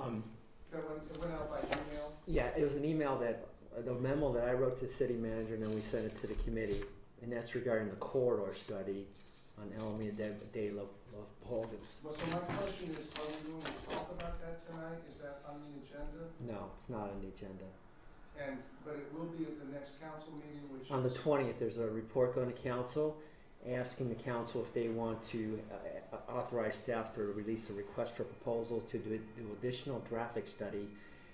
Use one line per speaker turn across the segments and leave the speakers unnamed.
It went out by email?
Yeah, it was an email that, the memo that I wrote to the city manager, and then we sent it to the committee, and that's regarding the corridor study on Alameda de Los Polgas.
Well, so my question is, are we going to talk about that tonight? Is that on the agenda?
No, it's not on the agenda.
But it will be at the next council meeting, which
On the
is...
20th, there's a report going to council, asking the council if they want to authorize staff to release a request for proposal to do additional traffic study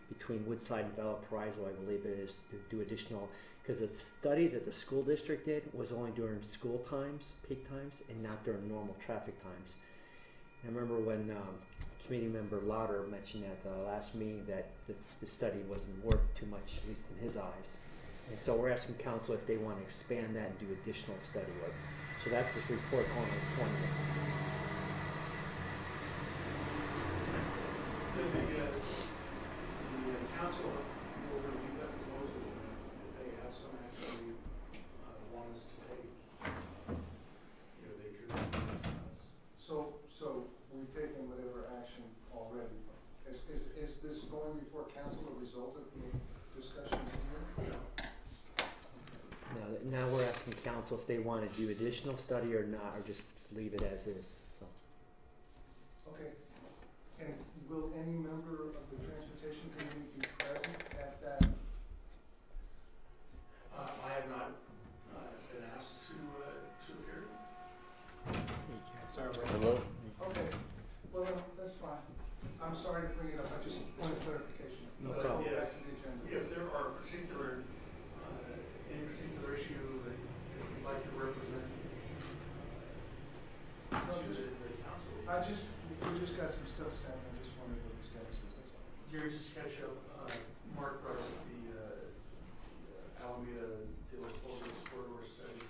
between Woodside and Valparaiso, I believe it is, to do additional, because the study that the school district did was only during school times, peak times, and not during normal traffic times. And I remember when committee member Lauder mentioned at the last meeting that the study wasn't worth too much, at least in his eyes. And so we're asking council if they want to expand that and do additional study work. So that's this report on the 20th.
The council will review that proposal, and if they have some action they want us to take, they could.
So we've taken whatever action already. Is this going before council a result of the discussion here?
Now we're asking council if they want to do additional study or not, or just leave it as is. So.
Okay. And will any member of the transportation committee be present at that?
I have not been asked to appear.
Sorry.
Hello?
Okay. Well, then, that's fine. I'm sorry to bring it up. I just wanted clarification.
No
Let's
problem.
go back to the agenda.
If there are any particular issue that you'd like to represent the council.
We just got some stuff sent. I just wondered what the status was. That's all.
Gary, just to catch up, Mark brought up the Alameda de los Polgas corridor study.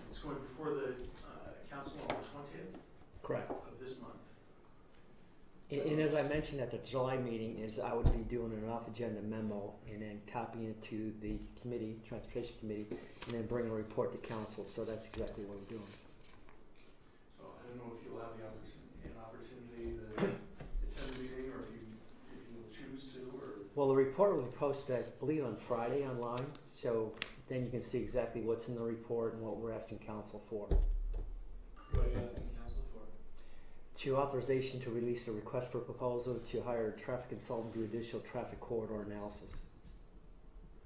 It's going before the council on the 20th
Correct.
of this month.
And as I mentioned at the July meeting, is I would be doing an off-agenda memo and then copying it to the committee, transportation committee, and then bring a report to council. So that's exactly what we're doing.
So I don't know if you'll have an opportunity to attend the meeting, or if you will choose to, or.
Well, the report will be posted, I believe, on Friday online. So then you can see exactly what's in the report and what we're asking council for.
What are you asking council for?
To authorization to release a request for proposal to hire a traffic consultant to do additional traffic corridor analysis.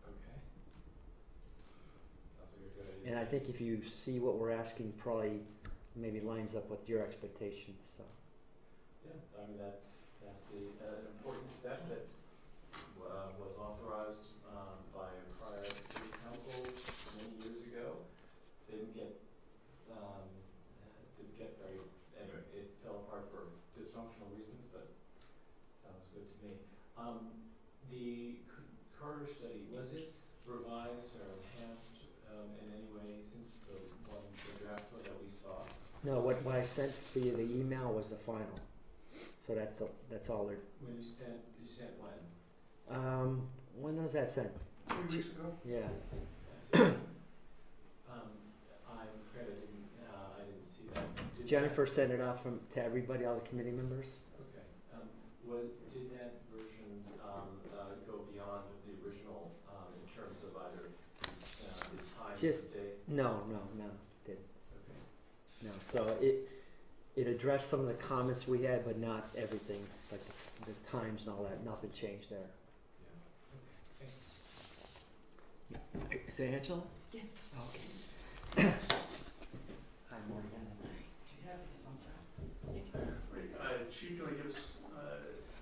Okay. Sounds like a good idea.
And I think if you see what we're asking, probably maybe lines up with your expectations. So.
Yeah, I mean that's an important step that was authorized by a prior city council many years ago. Didn't get very. Anyway, it fell apart for dysfunctional reasons, but sounds good to me. The corridor study, was it revised or enhanced in any way since the draft one that we saw?
No, what I sent via the email was the final. So that's all there.
When you sent when?
When was that sent?
2 weeks ago?
Yeah.
I'm afraid I didn't see that.
Jennifer sent it off to everybody, all the committee members.
Okay. Did that version go beyond the original in terms of either the time
Just-
of day?
No, didn't.
Okay.
No. So it addressed some of the comments we had, but not everything, like the times and all that. Nothing changed there.
Yeah. Okay.
Is that Angela?
Yes.
Okay. Hi, Morgan.
Do you have this on top?
Chief, can you give us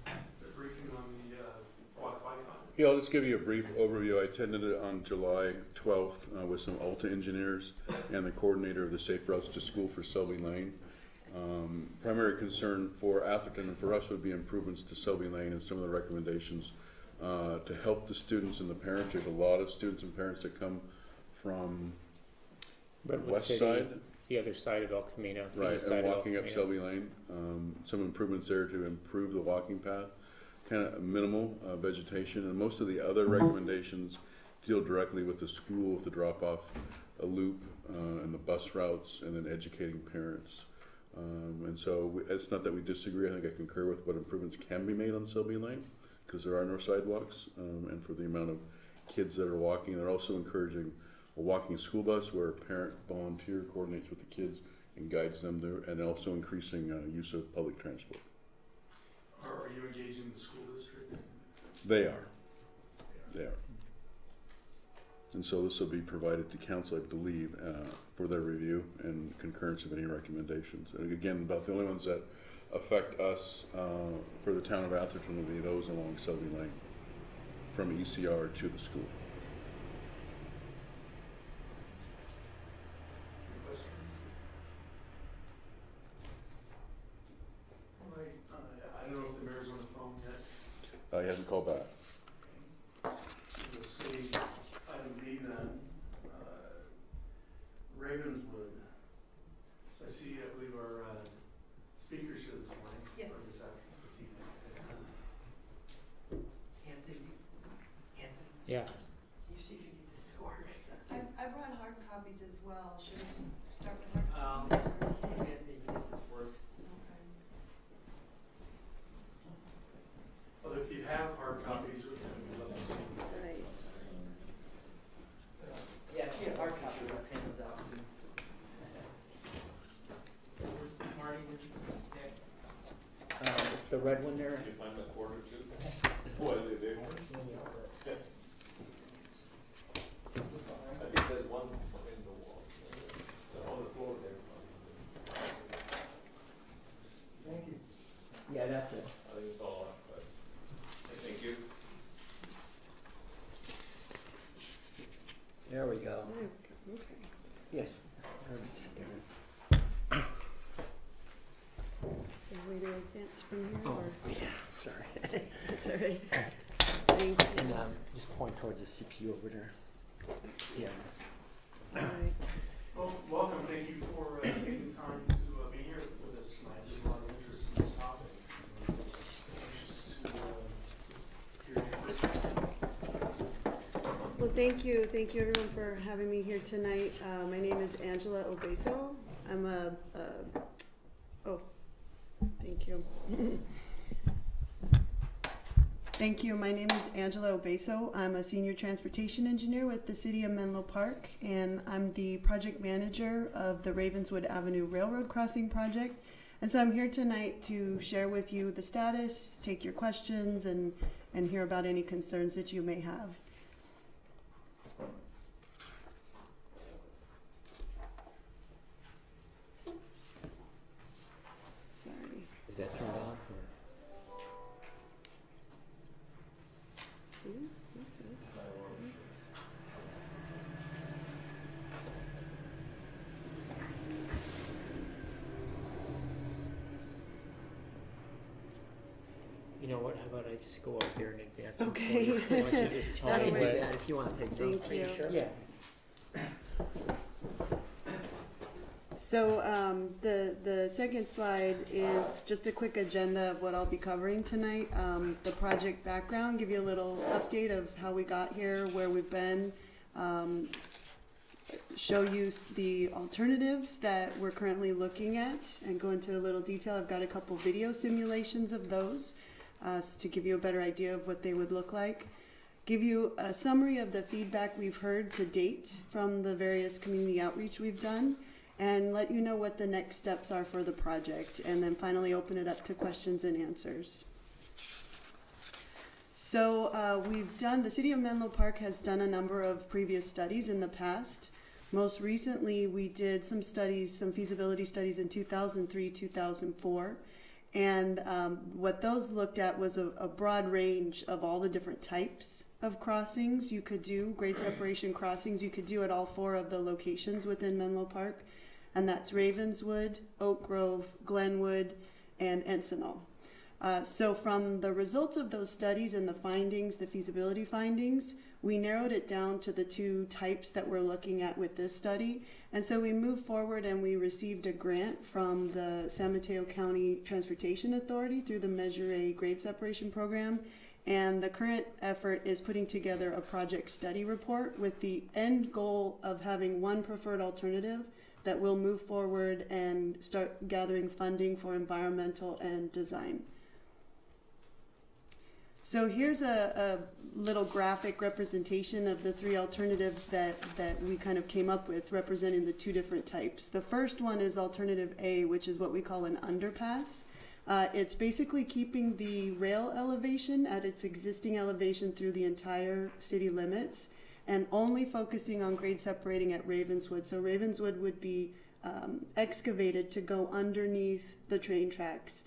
a briefing on the walk-by-con?
Yeah, I'll just give you a brief overview. I attended it on July 12th with some Alta engineers and the coordinator of the Safe Routes to School for Selby Lane. Primary concern for Atherton and for us would be improvements to Selby Lane and some of the recommendations to help the students and the parents. There's a lot of students and parents that come from the west side.
The other side of El Camino.
Right, and walking up Selby Lane. Some improvements there to improve the walking path. Kind of minimal vegetation, and most of the other recommendations deal directly with the school, with the drop-off, a loop, and the bus routes, and then educating parents. And so it's not that we disagree. I think I concur with what improvements can be made on Selby Lane because there are no sidewalks, and for the amount of kids that are walking. They're also encouraging a walking school bus where a parent volunteer coordinates with the kids and guides them there, and also increasing use of public transport.
Are you engaging the school district?
They are. They are. And so this will be provided to council, I believe, for their review and concurrence of any recommendations. And again, about the only ones that affect us for the town of Atherton will be those along Selby Lane, from ECR to the school.
Any questions? All right, I don't know if the mayor's on the phone yet.
He hasn't called back.
We'll see item B then. Ravenswood. So I see, I believe our speakers here this morning.
Yes.
Or this afternoon, this evening.
Anthony,
Yeah.
can you see if you get this to work? I brought hard copies as well. Should we just start with hard copies?
Let me see if Anthony can get this work.
Okay.
Well, if you have hard copies, we'd love to see them.
Right.
Yeah, if you have hard copy, let's hand those out.
Marty, would you stick?
It's the red one there.
Did you find the quarter too? What, are they big ones? I think there's one in the wall. On the floor there.
Thank you.
Yeah, that's it.
I think it's all up, but thank you.
There we go.
Okay.
Yes. I already see it.
So we do advance from here
Oh,
or?
yeah, sorry.
That's all right. Thank you.
And just point towards the CPU over there. Yeah.
All right.
Well, welcome. Thank you for taking the time to be here with us tonight. There's a lot of interest in this topic. I'm anxious to hear your perspective.
Well, thank you. Thank you everyone for having me here tonight. My name is Angela Obeso. I'm thank you. Thank you. My name is Angela Obeso. I'm a senior transportation engineer with the City of Menlo Park, and I'm the project manager of the Ravenswood Avenue Railroad Crossing project. And so I'm here tonight to share with you the status, take your questions, and hear about any concerns that you may have. Sorry.
Is that turned on?
Yeah, I think so.
You know what? How about I just go out there in advance?
Okay.
You want to just tell
That'll
me
work.
that if you want to take
Thank
notes.
you.
Yeah.
So the second slide is just a quick agenda of what I'll be covering tonight. The project background, give you a little update of how we got here, where we've been, show you the alternatives that we're currently looking at, and go into a little detail. I've got a couple video simulations of those to give you a better idea of what they would look like. Give you a summary of the feedback we've heard to date from the various community outreach we've done, and let you know what the next steps are for the project, and then finally open it up to questions and answers. So the City of Menlo Park has done a number of previous studies in the past. Most recently, we did some studies, some feasibility studies in 2003, 2004. And what those looked at was a broad range of all the different types of crossings you could do, grade separation crossings you could do at all 4 of the locations within Menlo Park. And that's Ravenswood, Oak Grove, Glenwood, and Encinal. So from the results of those studies and the findings, the feasibility findings, we narrowed it down to the 2 types that we're looking at with this study. And so we moved forward and we received a grant from the San Mateo County Transportation Authority through the Measure A grade separation program. And the current effort is putting together a project study report with the end goal of having one preferred alternative that we'll move forward and start gathering funding for environmental and design. So here's a little graphic representation of the three alternatives that we kind of came up with, representing the two different types. The first one is alternative A, which is what we call an underpass. It's basically keeping the rail elevation at its existing elevation through the entire city limits, and only focusing on grade separating at Ravenswood. So Ravenswood would be excavated to go underneath the train tracks.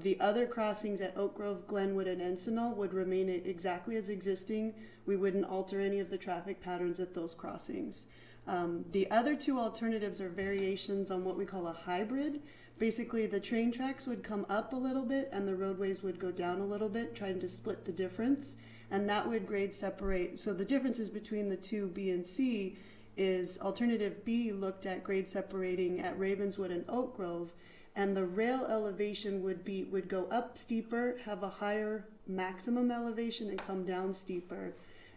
The other crossings at Oak Grove, Glenwood, and Encinal would remain exactly as existing. We wouldn't alter any of the traffic patterns at those crossings. The other two alternatives are variations on what we call a hybrid. Basically, the train tracks would come up a little bit and the roadways would go down a little bit, trying to split the difference. And that would grade separate. So the differences between the two, B and C, is alternative B looked at grade separating at Ravenswood and Oak Grove, and the rail elevation would go up steeper, have a higher maximum elevation, and come down steeper.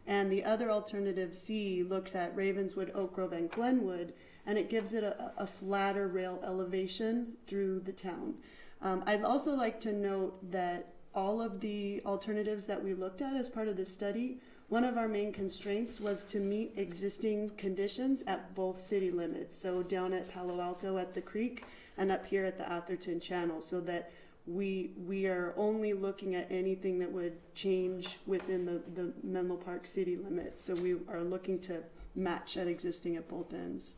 And the other alternative, C, looks at Ravenswood, Oak Grove, and Glenwood, and it gives it a flatter rail elevation through the town. I'd also like to note that all of the alternatives that we looked at as part of this study, one of our main constraints was to meet existing conditions at both city limits. So down at Palo Alto at the creek, and up here at the Atherton Channel, so that we are only looking at anything that would change within the Menlo Park city limits. So we are looking to match at existing at both ends.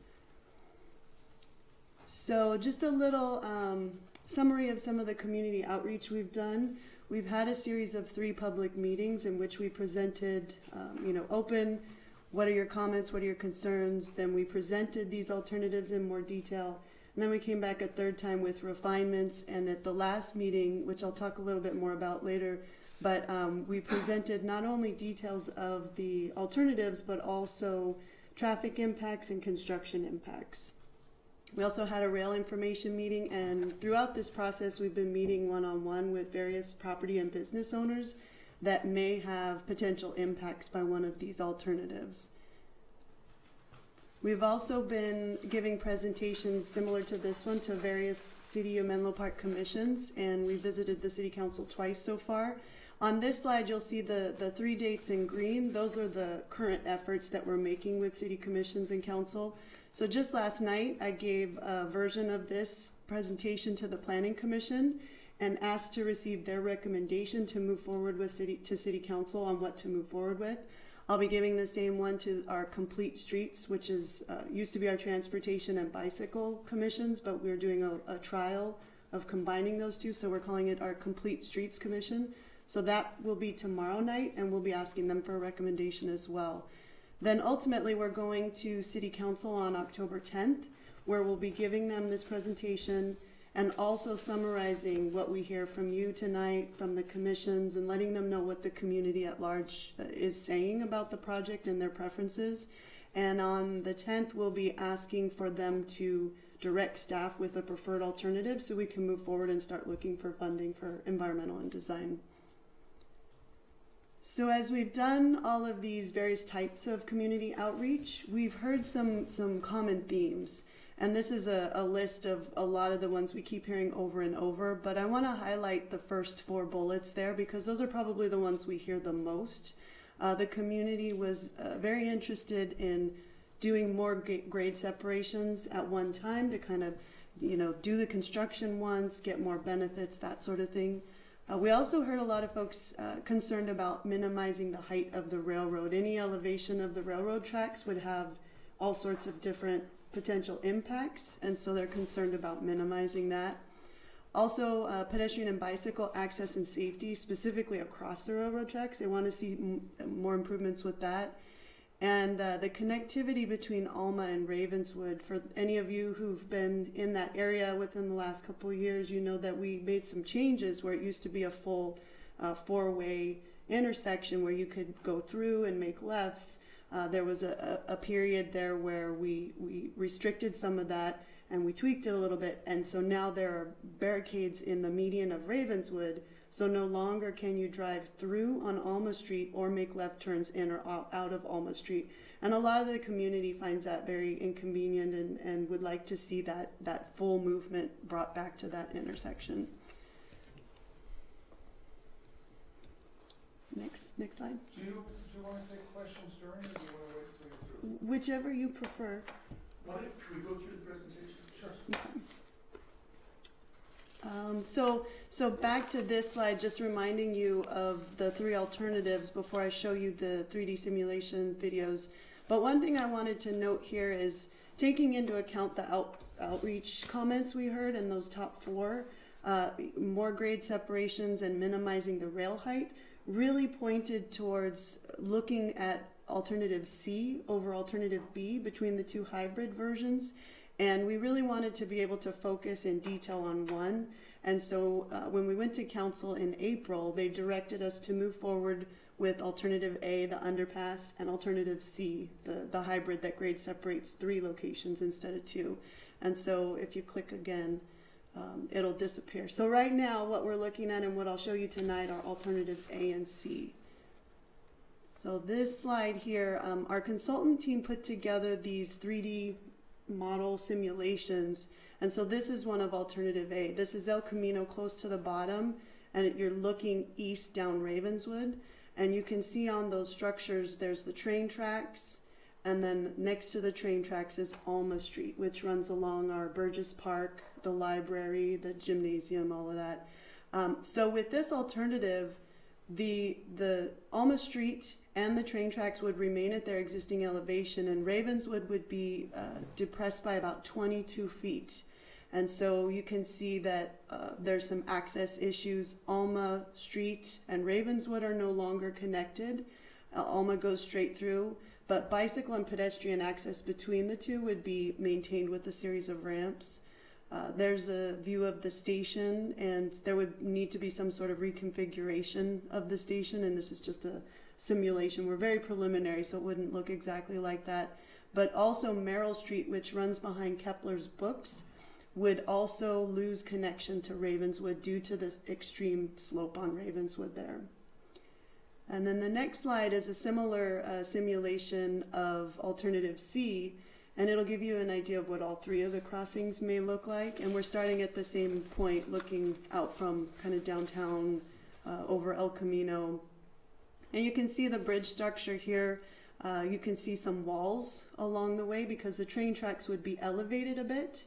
So just a little summary of some of the community outreach we've done. We've had a series of 3 public meetings in which we presented, open, what are your comments, what are your concerns? Then we presented these alternatives in more detail. And then we came back a third time with refinements, and at the last meeting, which I'll talk a little bit more about later, but we presented not only details of the alternatives, but also traffic impacts and construction impacts. We also had a rail information meeting, and throughout this process, we've been meeting one-on-one with various property and business owners that may have potential impacts by one of these alternatives. We've also been giving presentations similar to this one to various City of Menlo Park commissions, and we visited the City Council twice so far. On this slide, you'll see the 3 dates in green. Those are the current efforts that we're making with city commissions and council. So just last night, I gave a version of this presentation to the Planning Commission and asked to receive their recommendation to move forward with City Council on what to move forward with. I'll be giving the same one to our Complete Streets, which is used to be our Transportation and Bicycle Commissions, but we're doing a trial of combining those two, so we're calling it our Complete Streets Commission. So that will be tomorrow night, and we'll be asking them for a recommendation as well. Then ultimately, we're going to City Council on October 10th, where we'll be giving them this presentation and also summarizing what we hear from you tonight, from the commissions, and letting them know what the community at large is saying about the project and their preferences. And on the 10th, we'll be asking for them to direct staff with a preferred alternative so we can move forward and start looking for funding for environmental and design. So as we've done all of these various types of community outreach, we've heard some common themes. And this is a list of a lot of the ones we keep hearing over and over, but I want to highlight the first 4 bullets there because those are probably the ones we hear the most. The community was very interested in doing more grade separations at one time to kind of, do the construction once, get more benefits, that sort of thing. We also heard a lot of folks concerned about minimizing the height of the railroad. Any elevation of the railroad tracks would have all sorts of different potential impacts, and so they're concerned about minimizing that. Also, pedestrian and bicycle access and safety, specifically across the railroad tracks. They want to see more improvements with that. And the connectivity between Alma and Ravenswood. For any of you who've been in that area within the last couple of years, you know that we made some changes where it used to be a full 4-way intersection where you could go through and make lefts. There was a period there where we restricted some of that and we tweaked it a little bit, and so now there are barricades in the median of Ravenswood So no longer can you drive through on Alma Street or make left turns in or out of Alma Street. And a lot of the community finds that very inconvenient and would like to see that full movement brought back to that intersection. Next slide.
Do you want to take questions during, or do you want to wait till you're through?
Whichever you prefer.
Can we go through the presentation?
Sure.
So back to this slide, just reminding you of the three alternatives before I show you the 3D simulation videos. But one thing I wanted to note here is taking into account the outreach comments we heard in those top four, more grade separations and minimizing the rail height really pointed towards looking at alternative C over alternative B between the two hybrid versions. And we really wanted to be able to focus in detail on one. And so when we went to council in April, they directed us to move forward with alternative A, the underpass, and alternative C, the hybrid that grade separates 3 locations instead of 2. And so if you click again, it'll disappear. So right now what we're looking at and what I'll show you tonight are alternatives A and C. So this slide here, our consultant team put together these 3D model simulations, and so this is one of alternative A. This is El Camino close to the bottom, and you're looking east down Ravenswood, and you can see on those structures there's the train tracks, and then next to the train tracks is Alma Street, which runs along our Burgess Park, the library, the gymnasium, all of that. So with this alternative, the Alma Street and the train tracks would remain at their existing elevation, and Ravenswood would be depressed by about 22 feet. And so you can see that there's some access issues. Alma Street and Ravenswood are no longer connected. Alma goes straight through, but bicycle and pedestrian access between the two would be maintained with a series of ramps. There's a view of the station, and there would need to be some sort of reconfiguration of the station, and this is just a simulation. We're very preliminary, so it wouldn't look exactly like that. But also Merrill Street, which runs behind Kepler's Books, would also lose connection to Ravenswood due to this extreme slope on Ravenswood there. And then the next slide is a similar simulation of alternative C, and it'll give you an idea of what all 3 of the crossings may look like. And we're starting at the same point, looking out from kind of downtown over El Camino. And you can see the bridge structure here. You can see some walls along the way because the train tracks would be elevated a bit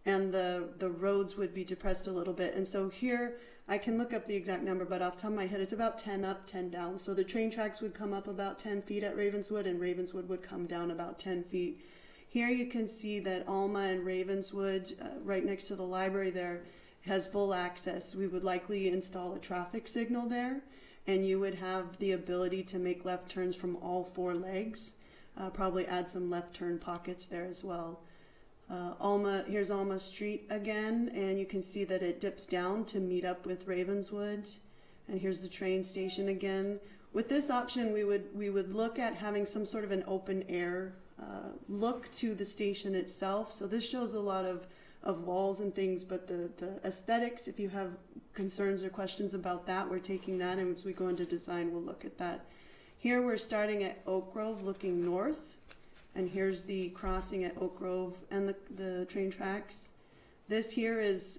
and the roads would be depressed a little bit. And so here, I can look up the exact number, but off the top of my head, it's about 10 up, 10 down. So the train tracks would come up about 10 feet at Ravenswood, and Ravenswood would come down about 10 feet. Here you can see that Alma and Ravenswood, right next to the library there, has full access. We would likely install a traffic signal there, and you would have the ability to make left turns from all 4 legs. Probably add some left turn pockets there as well. Here's Alma Street again, and you can see that it dips down to meet up with Ravenswood. And here's the train station again. With this option, we would look at having some sort of an open air look to the station itself. So this shows a lot of walls and things, but the aesthetics, if you have concerns or questions about that, we're taking that, and as we go into design, we'll look at that. Here we're starting at Oak Grove looking north, and here's the crossing at Oak Grove and the train tracks. This here is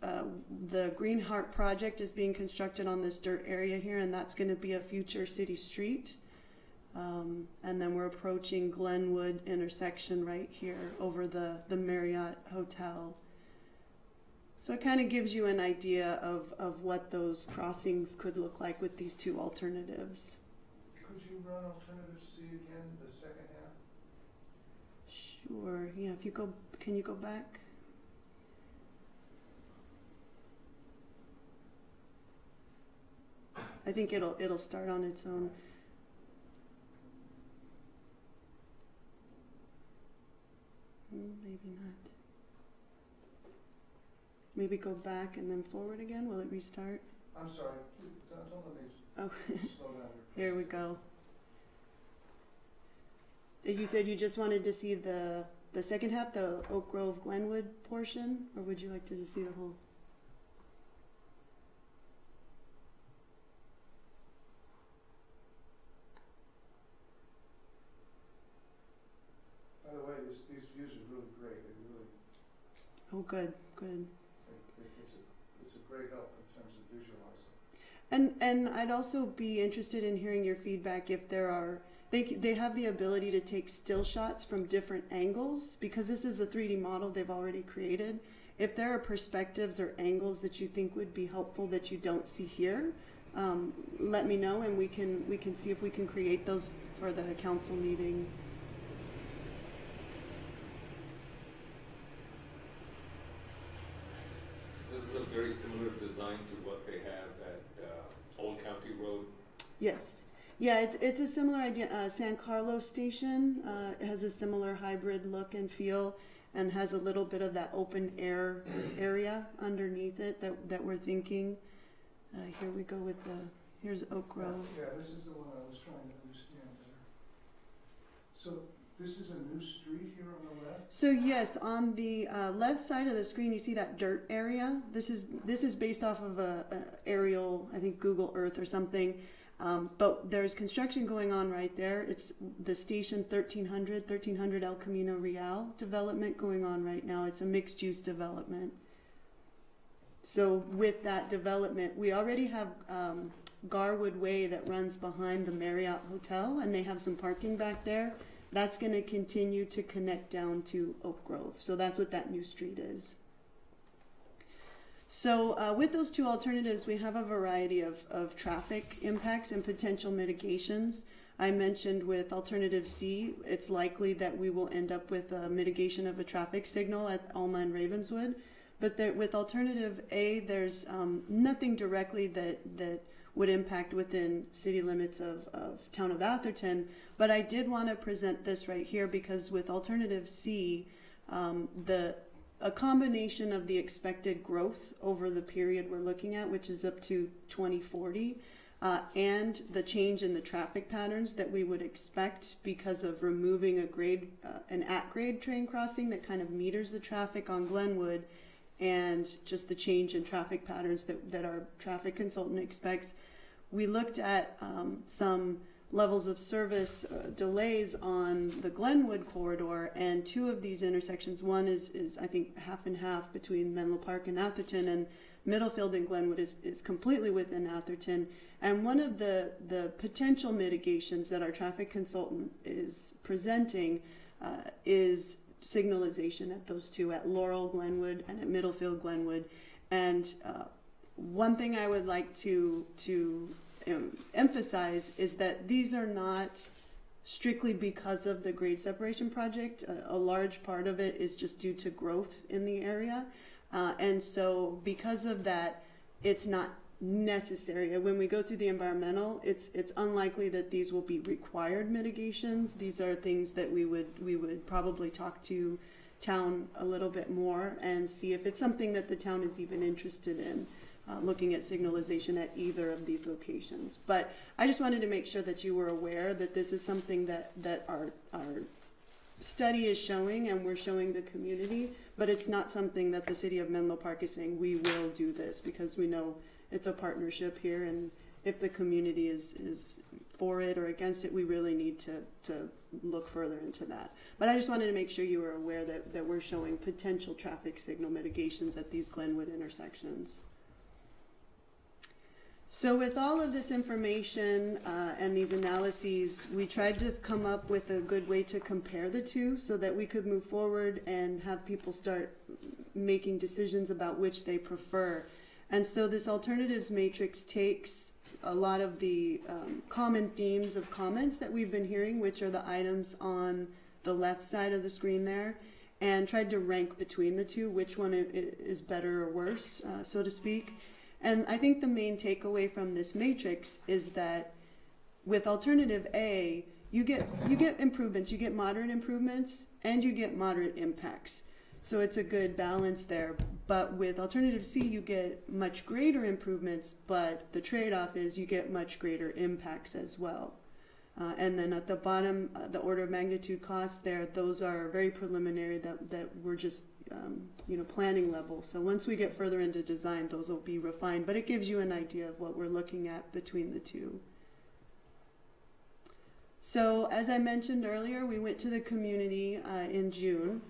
the Green Heart project is being constructed on this dirt area here, and that's going to be a future city street. And then we're approaching Glenwood intersection right here over the Marriott Hotel. So it kind of gives you an idea of what those crossings could look like with these 2 alternatives.
Could you run alternative C again, the second half?
Sure, yeah, can you go back? I think it'll start on its own. Maybe not. Maybe go back and then forward again. Will it restart?
I'm sorry, please, don't let me slow down
Here we go. You said you just wanted to see the second half, the Oak Grove Glenwood portion, or would you like to just see the whole? Oh, good, good.
It's a great help in terms of visualizing.
And I'd also be interested in hearing your feedback if there are, they have the ability to take still shots from different angles, because this is a 3D model they've already created. If there are perspectives or angles that you think would be helpful that you don't see here, let me know, and we can see if we can create those for the council meeting.
So this is a very similar design to what they have at Old County Road.
Yes. Yeah, it's a similar idea. San Carlos Station has a similar hybrid look and feel, and has a little bit of that open air area underneath it that we're thinking. Here we go with here's Oak Grove.
Yeah, this is the one I was trying to understand better. So this is a new street here on the left?
So yes, on the left side of the screen, you see that dirt area. This is based off of a aerial, I think Google Earth or something. But there's construction going on right there. It's the station 1300 El Camino Real development going on right now. It's a mixed use development. So with that development, we already have Garwood Way that runs behind the Marriott Hotel, and they have some parking back there. That's going to continue to connect down to Oak Grove. So that's what that new street is. So with those two alternatives, we have a variety of traffic impacts and potential mitigations. I mentioned with alternative C, it's likely that we will end up with a mitigation of a traffic signal at Alma and Ravenswood. But with alternative A, there's nothing directly that would impact within city limits of town of Atherton. But I did want to present this right here because with alternative C, a combination of the expected growth over the period we're looking at, which is up to 2040, and the change in the traffic patterns that we would expect because of removing an at-grade train crossing that kind of meters the traffic on Glenwood, and just the change in traffic patterns that our traffic consultant expects. We looked at some levels of service delays on the Glenwood corridor, and two of these intersections, one is I think half and half between Menlo Park and Atherton, and Middlefield and Glenwood is completely within Atherton. And one of the potential mitigations that our traffic consultant is presenting is signalization at those two, at Laurel Glenwood and at Middlefield Glenwood. And one thing I would like to emphasize is that these are not strictly because of the grade separation project. A large part of it is just due to growth in the area. And so because of that, it's not necessary. When we go through the environmental, it's unlikely that these will be required mitigations. These are things that we would probably talk to town a little bit more and see if it's something that the town is even interested in. Looking at signalization at either of these locations. But I just wanted to make sure that you were aware that this is something that our study is showing, and we're showing the community, but it's not something that the city of Menlo Park is saying we will do this, because we know it's a partnership here, and if the community is for it or against it, we really need to look further into that. But I just wanted to make sure you were aware that we're showing potential traffic signal mitigations at these Glenwood intersections. So with all of this information and these analyses, we tried to come up with a good way to compare the two so that we could move forward and have people start making decisions about which they prefer. And so this alternatives matrix takes a lot of the common themes of comments that we've been hearing, which are the items on the left side of the screen there, and tried to rank between the two, which one is better or worse, so to speak. And I think the main takeaway from this matrix is that with alternative A, you get improvements, you get moderate improvements, and you get moderate impacts. So it's a good balance there. But with alternative C, you get much greater improvements, but the trade-off is you get much greater impacts as well. And then at the bottom, the order of magnitude costs there, those are very preliminary, that we're just planning level. So once we get further into design, those will be refined, but it gives you an idea of what we're looking at between the two. So as I mentioned earlier, we went to the community in June,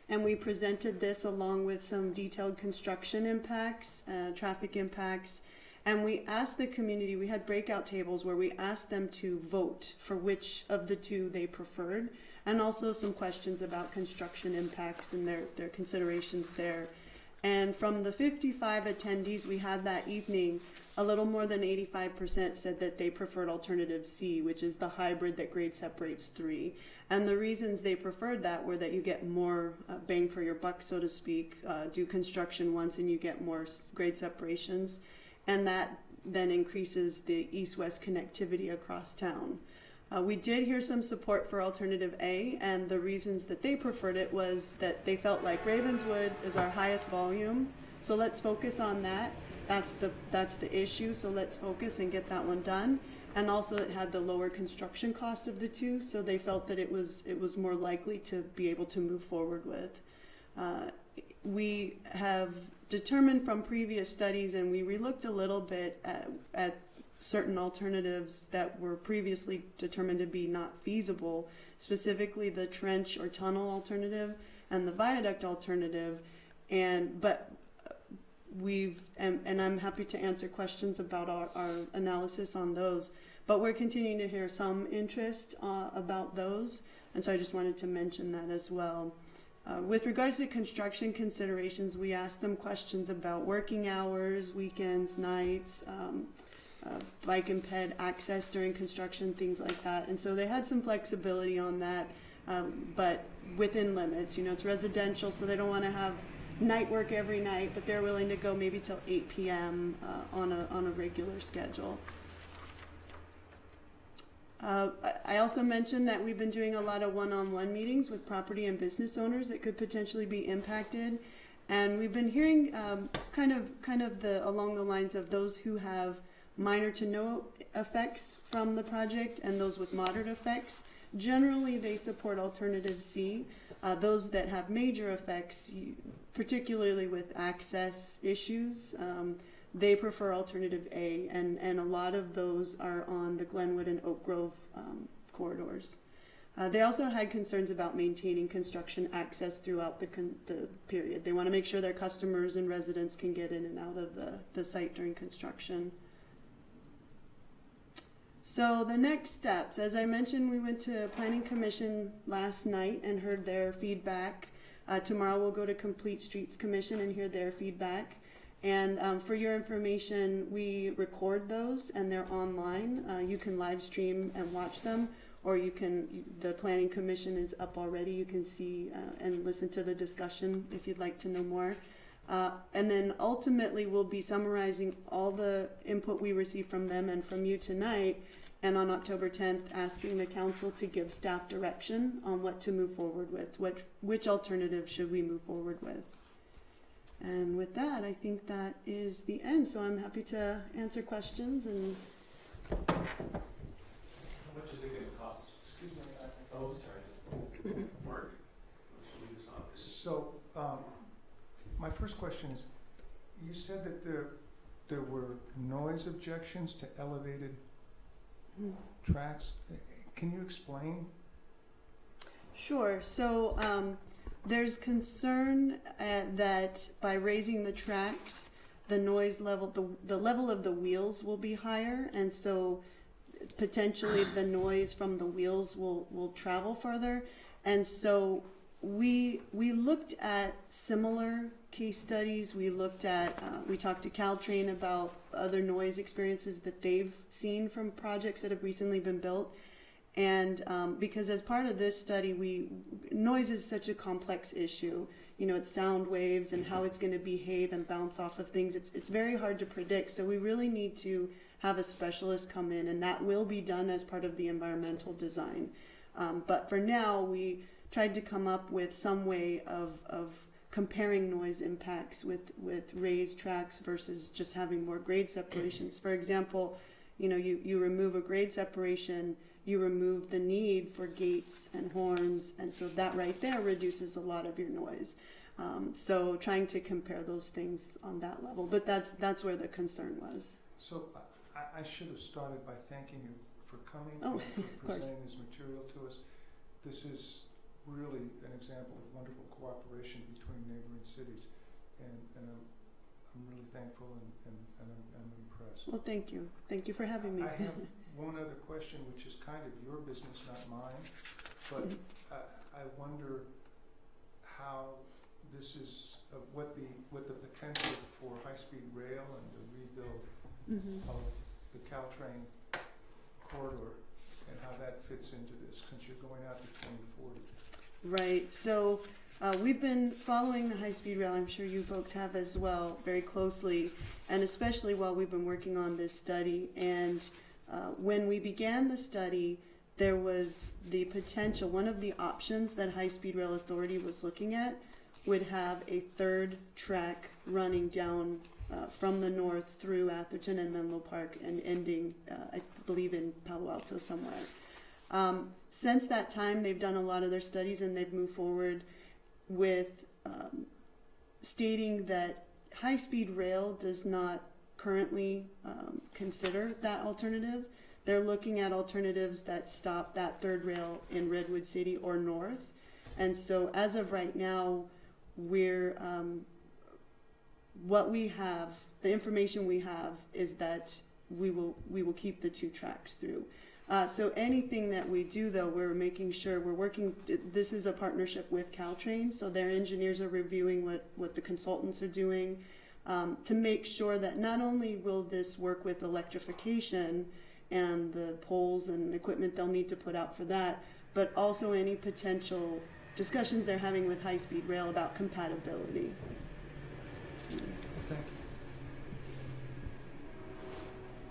And we presented this along with some detailed construction impacts, traffic impacts. And we asked the community, we had breakout tables where we asked them to vote for which of the two they preferred, and also some questions about construction impacts and their considerations there. And from the 55 attendees we had that evening, a little more than 85% said that they preferred alternative C, which is the hybrid that grade separates 3. And the reasons they preferred that were that you get more bang for your buck, so to speak, do construction once and you get more grade separations. And that then increases the east-west connectivity across town. We did hear some support for alternative A, and the reasons that they preferred it was that they felt like Ravenswood is our highest volume, so let's focus on that. That's the issue, so let's focus and get that one done. And also it had the lower construction cost of the two, so they felt that it was more likely to be able to move forward with. We have determined from previous studies, and we relooked a little bit at certain alternatives that were previously determined to be not feasible, specifically the trench or tunnel alternative and the viaduct alternative. But I'm happy to answer questions about our analysis on those, but we're continuing to hear some interest about those, and so I just wanted to mention that as well. With regards to construction considerations, we asked them questions about working hours, weekends, nights, bike and ped access during construction, things like that. And so they had some flexibility on that, but within limits. You know, it's residential, so they don't want to have night work every night, but they're willing to go maybe till 8 p.m. On a regular schedule. I also mentioned that we've been doing a lot of one-on-one meetings with property and business owners that could potentially be impacted, and we've been hearing kind of along the lines of those who have minor to no effects from the project and those with moderate effects. Generally, they support alternative C. Those that have major effects, particularly with access issues, they prefer alternative A, and a lot of those are on the Glenwood and Oak Grove corridors. They also had concerns about maintaining construction access throughout the period. They want to make sure their customers and residents can get in and out of the site during construction. So the next steps, as I mentioned, we went to Planning Commission last night and heard their feedback. Tomorrow we'll go to Complete Streets Commission and hear their feedback. And for your information, we record those and they're online. You can live stream and watch them, or the Planning Commission is up already. You can see and listen to the discussion if you'd like to know more. And then ultimately we'll be summarizing all the input we received from them and from you tonight, and on October 10th asking the council to give staff direction on what to move forward with, which alternative should we move forward with. And with that, I think that is the end, so I'm happy to answer questions. And
How much is it going to cost?
Excuse me.
Oh, sorry.
Mark, should we just off?
So, my first question is, you said that there were noise objections to elevated tracks. Can you explain?
Sure. So there's concern that by raising the tracks, the noise level, the level of the wheels will be higher, and so potentially the noise from the wheels will travel further. And so we looked at similar case studies. We talked to Caltrain about other noise experiences that they've seen from projects that have recently been built. And because as part of this study, noise is such a complex issue. You know, it's sound waves and how it's going to behave and bounce off of things. It's very hard to predict. So we really need to have a specialist come in, and that will be done as part of the environmental design. But for now, we tried to come up with some way of comparing noise impacts with raised tracks versus just having more grade separations. For example, you know, you remove a grade separation, you remove the need for gates and horns, and so that right there reduces a lot of your noise. So trying to compare those things on that level, but that's where the concern was.
So I should have started by thanking you for coming
Oh,
and
of
for
course.
presenting this material to us. This is really an example of wonderful cooperation between neighboring cities, and I'm really thankful and I'm impressed.
Well, thank you. Thank you for having me.
I have one other question, which is kind of your business, not mine, but I wonder how this is, what the potential for high-speed rail and the rebuild of the Caltrain corridor, and how that fits into this, since you're going out to 2040.
Right. So we've been following the high-speed rail, I'm sure you folks have as well, very closely, and especially while we've been working on this study. And when we began the study, there was the potential, one of the options that High-Speed Rail Authority was looking at would have a third track running down from the north through Atherton and Menlo Park and ending, I believe, in Palo Alto somewhere. Since that time, they've done a lot of their studies and they've moved forward with stating that high-speed rail does not currently consider that alternative. They're looking at alternatives that stop that third rail in Redwood City or north. And so as of right now, we're, what we have, the information we have is that we will keep the 2 tracks through. So anything that we do, though, we're making sure we're working, this is a partnership with Caltrain, so their engineers are reviewing what the consultants are doing to make sure that not only will this work with electrification and the poles and equipment they'll need to put out for that, but also any potential discussions they're having with high-speed rail about compatibility.
Thank you.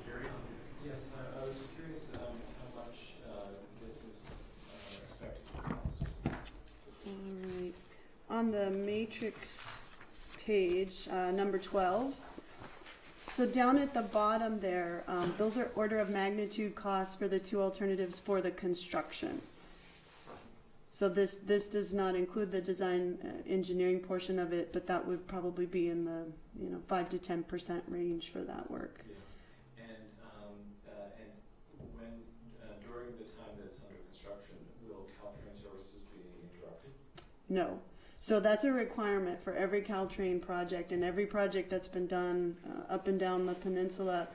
Jerry?
Yes, I was curious how much this is expected to cost.
All right. On the matrix page, number 12, so down at the bottom there, those are order of magnitude costs for the 2 alternatives for the construction. So this does not include the design engineering portion of it, but that would probably be in the 5 to 10% range for that work.
Yeah. And when during the time that's under construction, will Caltrain services be interrupted?
No. So that's a requirement for every Caltrain project, and every project that's been done up and down the peninsula,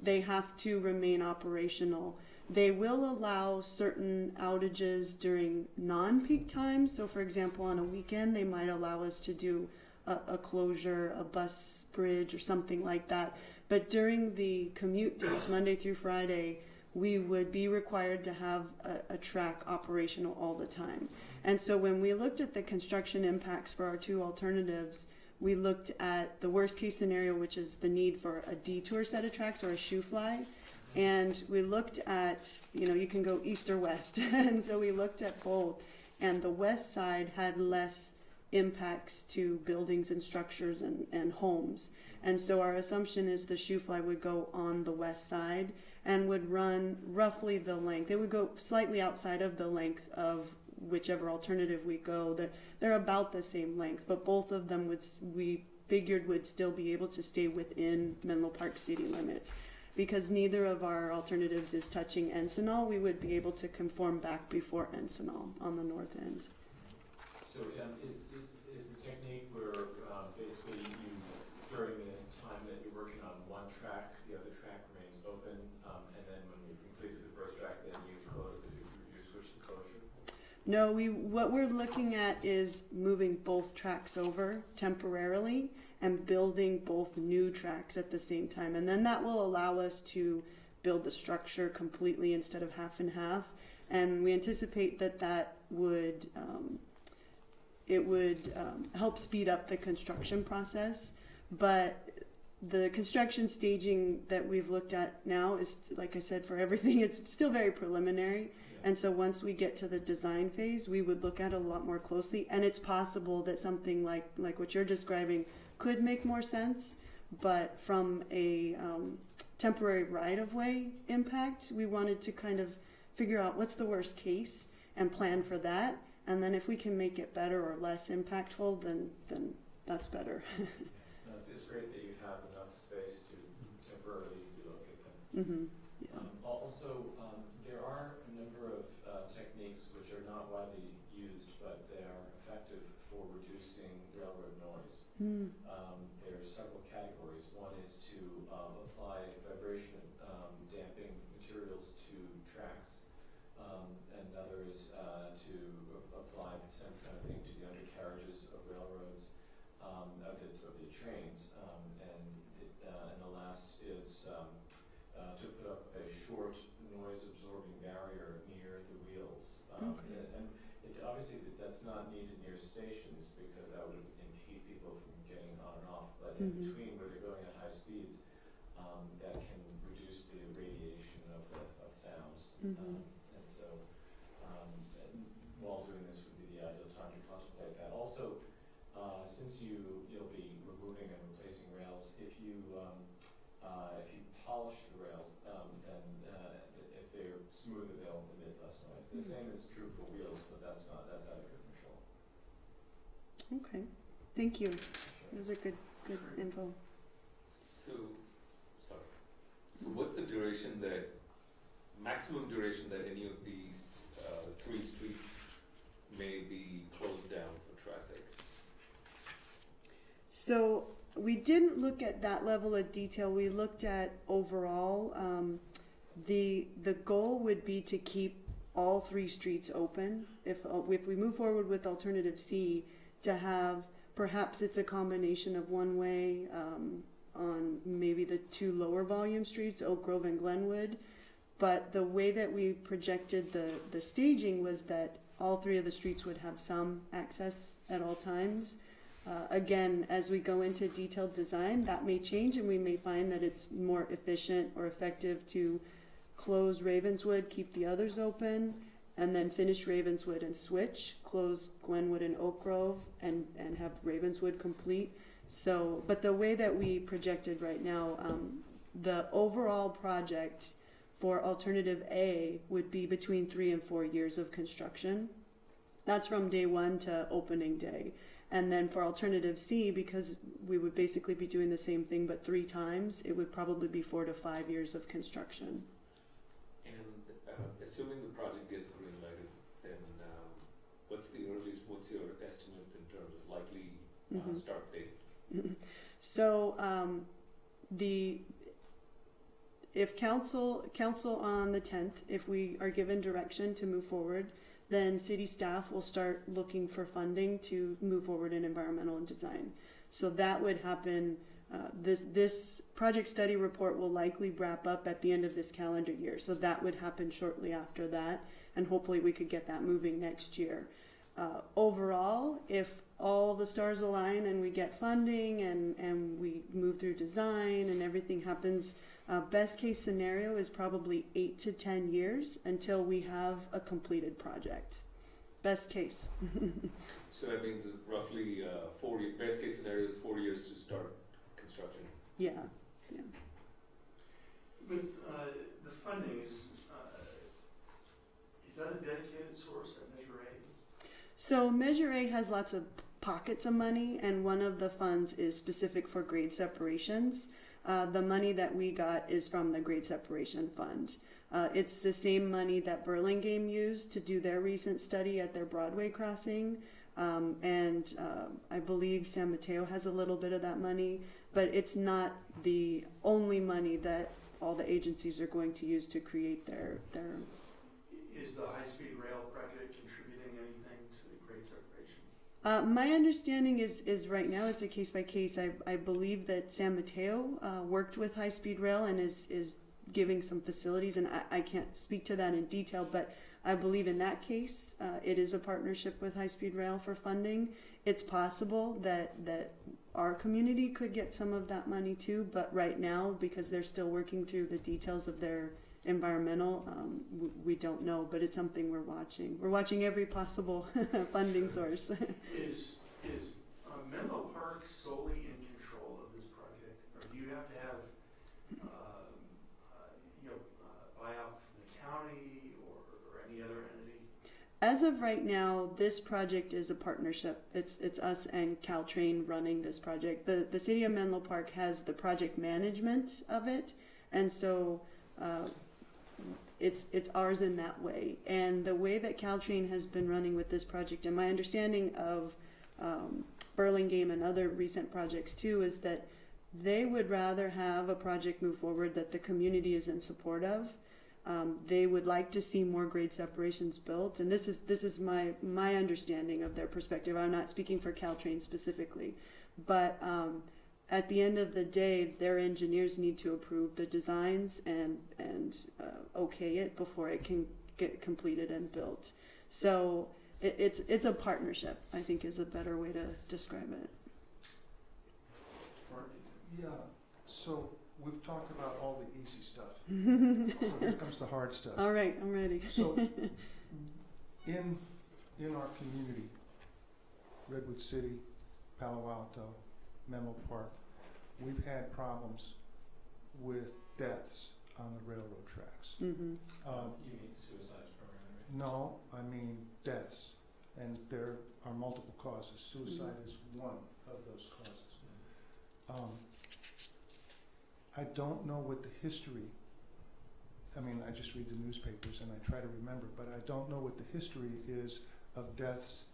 they have to remain operational. They will allow certain outages during non-peak times. So for example, on a weekend, they might allow us to do a closure, a bus bridge or something like that. But during the commute days, Monday through Friday, we would be required to have a track operational all the time. And so when we looked at the construction impacts for our 2 alternatives, we looked at the worst case scenario, which is the need for a detour set of tracks or a shoe fly. And we looked at, you can go east or west. And so we looked at both. And the west side had less impacts to buildings and structures and homes. And so our assumption is the shoe fly would go on the west side and would run roughly the length. It would go slightly outside of the length of whichever alternative we go. They're about the same length, but both of them we figured would still be able to stay within Menlo Park city limits. Because neither of our alternatives is touching Encinal, we would be able to conform back before Encinal on the north end.
So is the technique where basically you, during the time that you're working on one track, the other track remains open, and then when you completed the first track, then you switch the closure?
No, what we're looking at is moving both tracks over temporarily and building both new tracks at the same time. And then that will allow us to build the structure completely instead of half and half. And we anticipate that would help speed up the construction process. But the construction staging that we've looked at now is, like I said, for everything, it's still very preliminary. And so once we get to the design phase, we would look at it a lot more closely. And it's possible that something like what you're describing could make more sense. But from a temporary right-of-way impact, we wanted to kind of figure out what's the worst case and plan for that. And then if we can make it better or less impactful, then that's better.
No, it's great that you have enough space to temporarily relocate them.
Mm-hmm. Yeah.
Also, also, there are a number of techniques which are not widely used, but they are effective for reducing railroad noise. There are several categories. One is to apply vibration damping materials to tracks, and another is to apply the same kind of thing to the undercarriages of railroads, of the trains, and the last is to put up a short noise-absorbing barrier near the wheels. And obviously that's not needed near stations because that would impede people from getting on and off, but in between where they're going at high speeds, that can reduce the radiation of sounds. And so while doing this would be the ideal time to contemplate that. Also, since you'll be removing and replacing rails, if you polish the rails, then if they're smoother, they'll emit less noise. The same is true for wheels, but that's out of your control.
Okay, thank you.
Sure.
Those are good info.
So what's the maximum duration that any of these 3 streets may be closed down for traffic?
So we didn't look at that level of detail. We looked at overall. The goal would be to keep all 3 streets open. If we move forward with alternative C, to have perhaps it's a combination of one way on maybe the 2 lower volume streets, Oak Grove and Glenwood. But the way that we projected the staging was that all 3 of the streets would have some access at all times. Again, as we go into detailed design, that may change, and we may find that it's more efficient or effective to close Ravenswood, keep the others open, and then finish Ravenswood and switch, close Glenwood and Oak Grove, and have Ravenswood complete. So, but the way that we projected right now, the overall project for alternative A would be between 3 and 4 years of construction. That's from day 1 to opening day. And then for alternative C, because we would basically be doing the same thing but 3 times, it would probably be 4 to 5 years of construction.
And assuming the project gets green lighted, then what's your estimate in terms of likely start date?
So if council on the 10th, if we are given direction to move forward, then city staff will start looking for funding to move forward in environmental and design. So that would happen. This project study report will likely wrap up at the end of this calendar year. So that would happen shortly after that, and hopefully we could get that moving next year. Overall, if all the stars align and we get funding and we move through design and everything happens, best case scenario is probably 8 to 10 years until we have a completed project. Best case.
So that means that roughly best case scenario is 4 years to start construction.
Yeah.
With the funding, is that a dedicated source at Measure A?
So Measure A has lots of pockets of money, and one of the funds is specific for grade separations. The money that we got is from the grade separation fund. It's the same money that Burlingame used to do their recent study at their Broadway crossing. And I believe San Mateo has a little bit of that money, but it's not the only money that all the agencies are going to use to create their
Is the high-speed rail project contributing anything to the grade separation?
My understanding is right now it's a case by case. I believe that San Mateo worked with High Speed Rail and is giving some facilities, and I can't speak to that in detail, but I believe in that case it is a partnership with High Speed Rail for funding. It's possible that our community could get some of that money too, but right now, because they're still working through the details of their environmental, we don't know, but it's something we're watching. We're watching every possible funding source.
Is Menlo Park solely in control of this project, or do you have to have buyout from the county or any other entity?
As of right now, this project is a partnership. It's us and Caltrain running this project. The city of Menlo Park has the project management of it, and so it's ours in that way. And the way that Caltrain has been running with this project, and my understanding of Burlingame and other recent projects too, is that they would rather have a project move forward that the community is in support of. They would like to see more grade separations built, and this is my understanding of their perspective. I'm not speaking for Caltrain specifically, but at the end of the day, their engineers need to approve the designs and okay it before it can get completed and built. So it's a partnership, I think, is a better way to describe it.
Yeah, so we've talked about all the easy stuff. So here comes the hard stuff.
All right, I'm ready.
So in our community, Redwood City, Palo Alto, Menlo Park, we've had problems with deaths on the railroad tracks.
Mm-hmm.
You mean suicides primarily?
No, I mean deaths, and there are multiple causes. Suicide is one of those causes. I don't know what the history, I mean, I just read the newspapers and I try to remember, but I don't know what the history is of deaths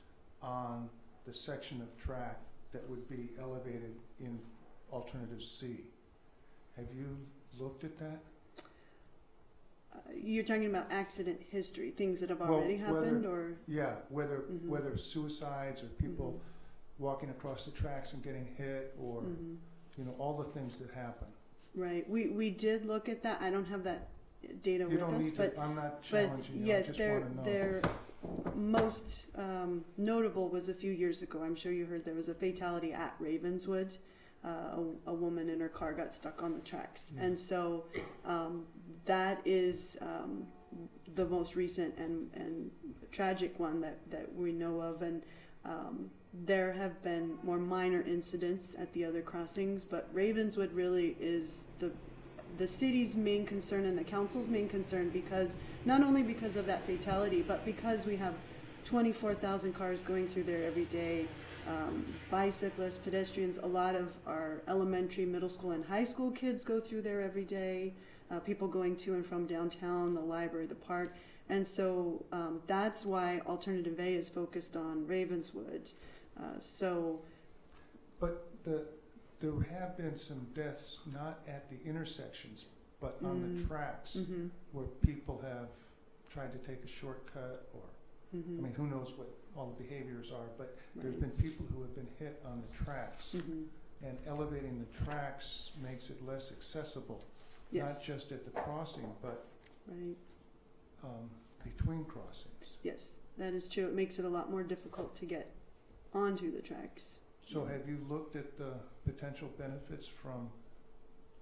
on the section of track that would be elevated in Alternative C. Have you looked at that?
You're talking about accident history, things that have already happened, or?
Yeah, whether
Mm-hmm.
whether suicides or people walking across the tracks and getting hit, or all the things that happen.
Right. We did look at that. I don't have that data
You
with
don't
us,
need
but
to. I'm not challenging you.
yes,
I just want to know.
their most notable was a few years ago. I'm sure you heard there was a fatality at Ravenswood. A woman in her car got stuck on the tracks, and so that is the most recent and tragic one that we know of, and there have been more minor incidents at the other crossings, but Ravenswood really is the city's main concern and the council's main concern, because not only because of that fatality, but because we have 24,000 cars going through there every day. Bicyclists, pedestrians, a lot of our elementary, middle school, and high school kids go through there every day. People going to and from downtown, the library, the park. And so that's why Alternative A is focused on Ravenswood.
But there have been some deaths not at the intersections, but on the tracks, where people have tried to take a shortcut, or I mean, who knows what all the behaviors are, but there's been people who have been hit on the tracks, and elevating the tracks makes it less accessible, not just at the crossing, but between crossings.
Yes, that is true. It makes it a lot more difficult to get onto the tracks.
So have you looked at the potential benefits from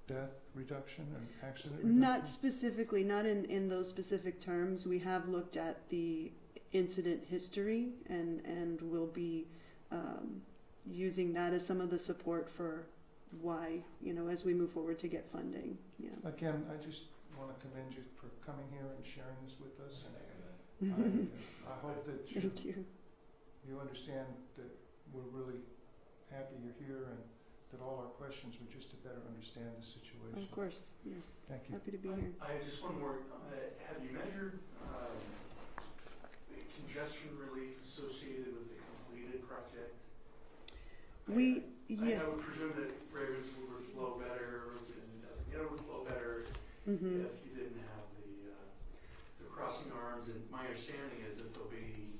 death reduction and accident reduction?
Not specifically, not in those specific terms. We have looked at the incident history, and we'll be using that as some of the support for why, as we move forward to get funding. Yeah.
Again, I just want to commend you for coming here and sharing this with us.
Second
I hope that
Thank you.
you understand that we're really happy you're here, and that all our questions were just to better understand the situation.
Of course, yes.
Thank you.
Happy to be here.
I have just one more. Have you measured congestion relief associated with the completed project? I would presume that Ravenswood would flow better, and it would flow better if you didn't have the crossing arms. And my understanding is that there'll be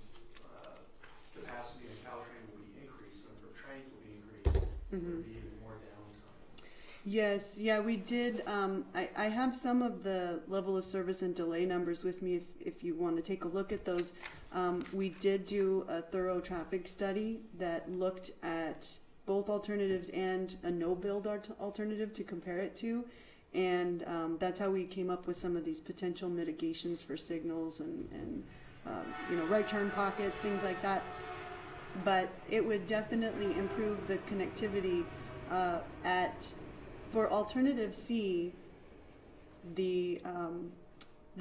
capacity in Caltrain will be increased, the number of trains will be increased. There'll be even more downtime.
Yes, yeah, we did. I have some of the level of service and delay numbers with me if you want to take a look at those. We did do a thorough traffic study that looked at both alternatives and a no-build alternative to compare it to. And that's how we came up with some of these potential mitigations for signals and right turn pockets, things like that. But it would definitely improve the connectivity for Alternative C. There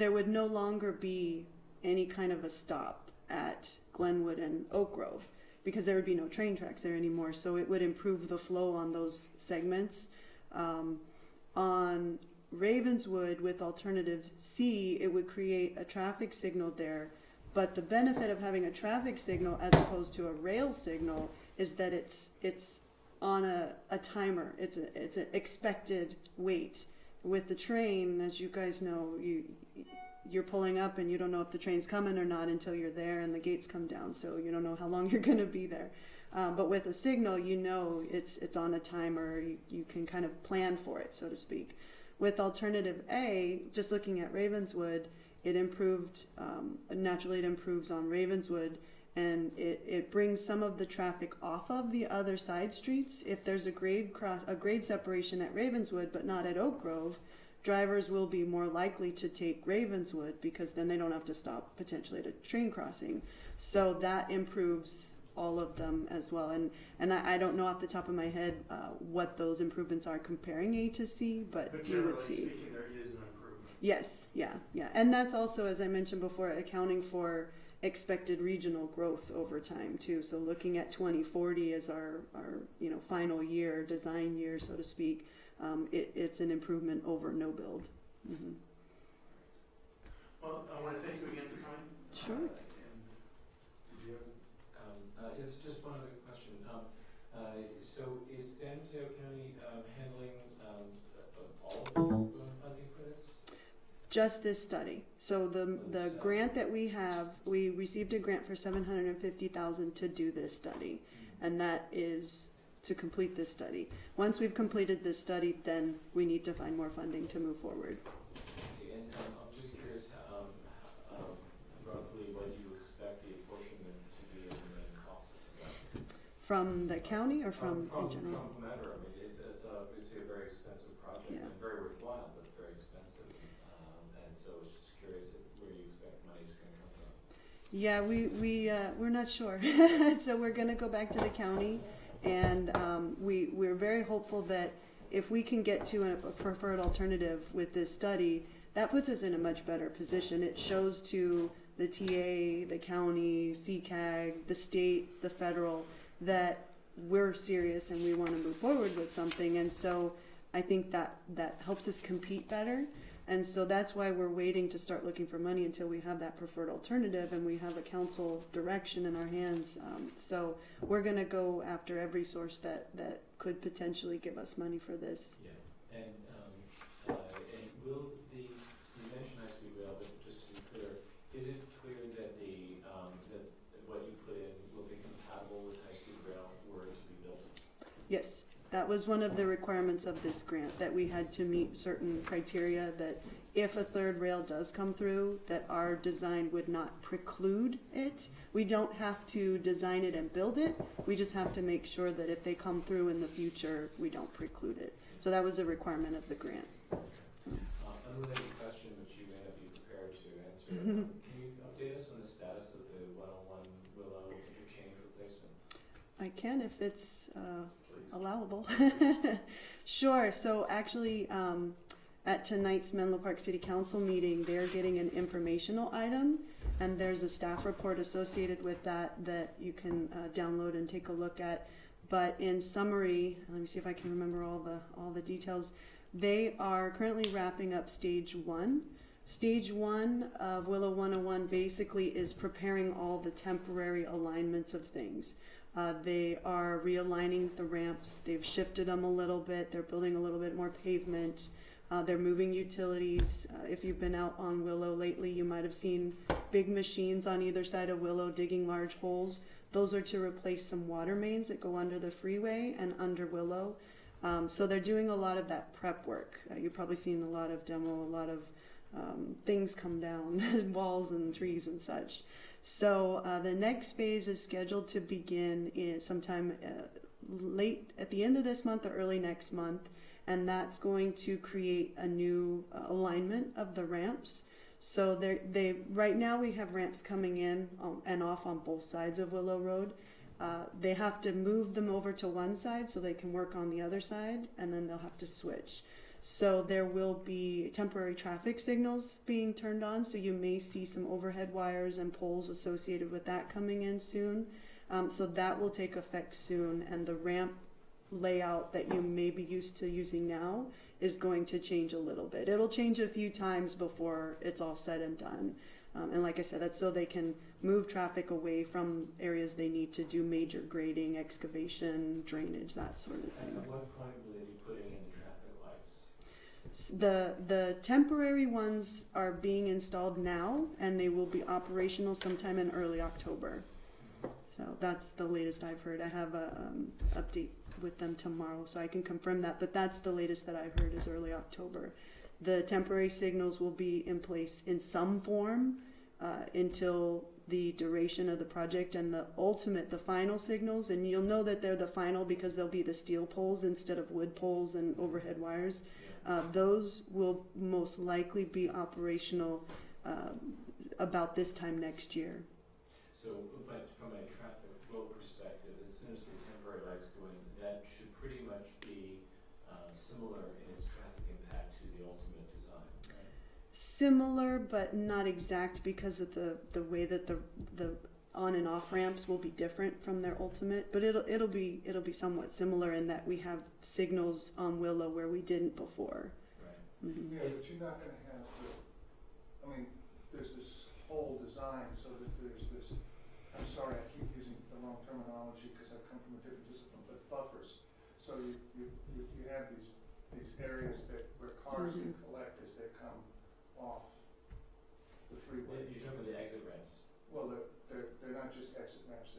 would no longer be any kind of a stop at Glenwood and Oak Grove, because there would be no train tracks there anymore. So it would improve the flow on those segments. On Ravenswood with alternative C, it would create a traffic signal there. But the benefit of having a traffic signal as opposed to a rail signal is that it's on a timer. It's an expected wait. With the train, as you guys know, you're pulling up and you don't know if the train's coming or not until you're there and the gates come down, so you don't know how long you're going to be there. But with a signal, you know it's on a timer. You can kind of plan for it, so to speak. With alternative A, just looking at Ravenswood, it improved, naturally it improves on Ravenswood, and it brings some of the traffic off of the other side streets. If there's a grade separation at Ravenswood but not at Oak Grove, drivers will be more likely to take Ravenswood because then they don't have to stop potentially at a train crossing. So that improves all of them as well. And I don't know off the top of my head what those improvements are comparing A to C, but you would see.
Generally speaking, there is an improvement.
Yes, yeah. And that's also, as I mentioned before, accounting for expected regional growth over time too. So looking at 2040 as our final year, design year, so to speak, it's an improvement over no build. Mm-hmm.
Well, I want to thank you again for coming.
Sure.
And did you have?
Yes, just one other question. So is San Mateo County handling all of the funding for this?
Just this study. So the grant that we have, we received a grant for $750,000 to do this study, and that is to complete this study. Once we've completed this study, then we need to find more funding to move forward.
See, and I'm just curious, roughly what you expect the apportionment to be in the costs of that?
From the county or from in general?
From whomever. I mean, it's obviously a very expensive project,
Yeah.
and very worthwhile, but very expensive. And so I was just curious where you expect the money's going to come from.
Yeah, we're not sure. So we're going to go back to the county, and we're very hopeful that if we can get to a preferred alternative with this study, that puts us in a much better position. It shows to the TA, the county, CCAG, the state, the federal, that we're serious and we want to move forward with something. And so I think that helps us compete better. And so that's why we're waiting to start looking for money until we have that preferred alternative and we have a council direction in our hands. So we're going to go after every source that could potentially give us money for this.
Yeah, and will you mentioned high-speed rail, but just to be clear, is it clear that that what you put in will be compatible with high-speed rail were it to be built?
Yes, that was one of the requirements of this grant, that we had to meet certain criteria, that if a third rail does come through, that our design would not preclude it. We don't have to design it and build it. We just have to make sure that if they come through in the future, we don't preclude it. So that was a requirement of the grant.
Unrelated question, which you may not be prepared to answer. Can you update us on the status of the 101 Willow interchange replacement?
I can if it's allowable. Sure. So actually, at tonight's Menlo Park City Council meeting, they're getting an informational item, and there's a staff report associated with that you can download and take a look at. But in summary, let me see if I can remember all the details. They are currently wrapping up stage 1. Stage 1 of Willow 101 basically is preparing all the temporary alignments of things. They are realigning the ramps. They've shifted them a little bit. They're building a little bit more pavement. They're moving utilities. If you've been out on Willow lately, you might have seen big machines on either side of Willow digging large holes. Those are to replace some water mains that go under the freeway and under Willow. So they're doing a lot of that prep work. You've probably seen a lot of demo, a lot of things come down, walls and trees and such. So the next phase is scheduled to begin sometime late at the end of this month or early next month, and that's going to create a new alignment of the ramps. So right now we have ramps coming in and off on both sides of Willow Road. They have to move them over to one side so they can work on the other side, and then they'll have to switch. So there will be temporary traffic signals being turned on, so you may see some overhead wires and poles associated with that coming in soon. So that will take effect soon, and the ramp layout that you may be used to using now is going to change a little bit. It'll change a few times before it's all said and done. And like I said, that's so they can move traffic away from areas they need to do major grading, excavation, drainage, that sort of
And
thing.
at what point will they be putting in the traffic lights?
The temporary ones are being installed now, and they will be operational sometime in early October. So that's the latest I've heard. I have a update with them tomorrow, so I can confirm that. But that's the latest that I've heard is early October. The temporary signals will be in place in some form until the duration of the project, and the final signals, and you'll know that they're the final because they'll be the steel poles instead of wood poles and overhead wires. Those will most likely be operational about this time next year.
So, but from a traffic flow perspective, as soon as the temporary lights go in, that should pretty much be similar in its traffic impact to the ultimate design, right?
Similar, but not exact because of the way that the on and off ramps will be different from their ultimate. But it'll be somewhat similar in that we have signals on Willow where we didn't before.
Right.
Mm-hmm.
Yeah, but you're not gonna have there's this whole design so that there's this, I'm sorry, I keep using the wrong terminology because I've come from a different discipline, but buffers. So you have these areas where cars can collect as they come off the freeway.
You're talking about the exit ramps.
Well, they're not just exit ramps,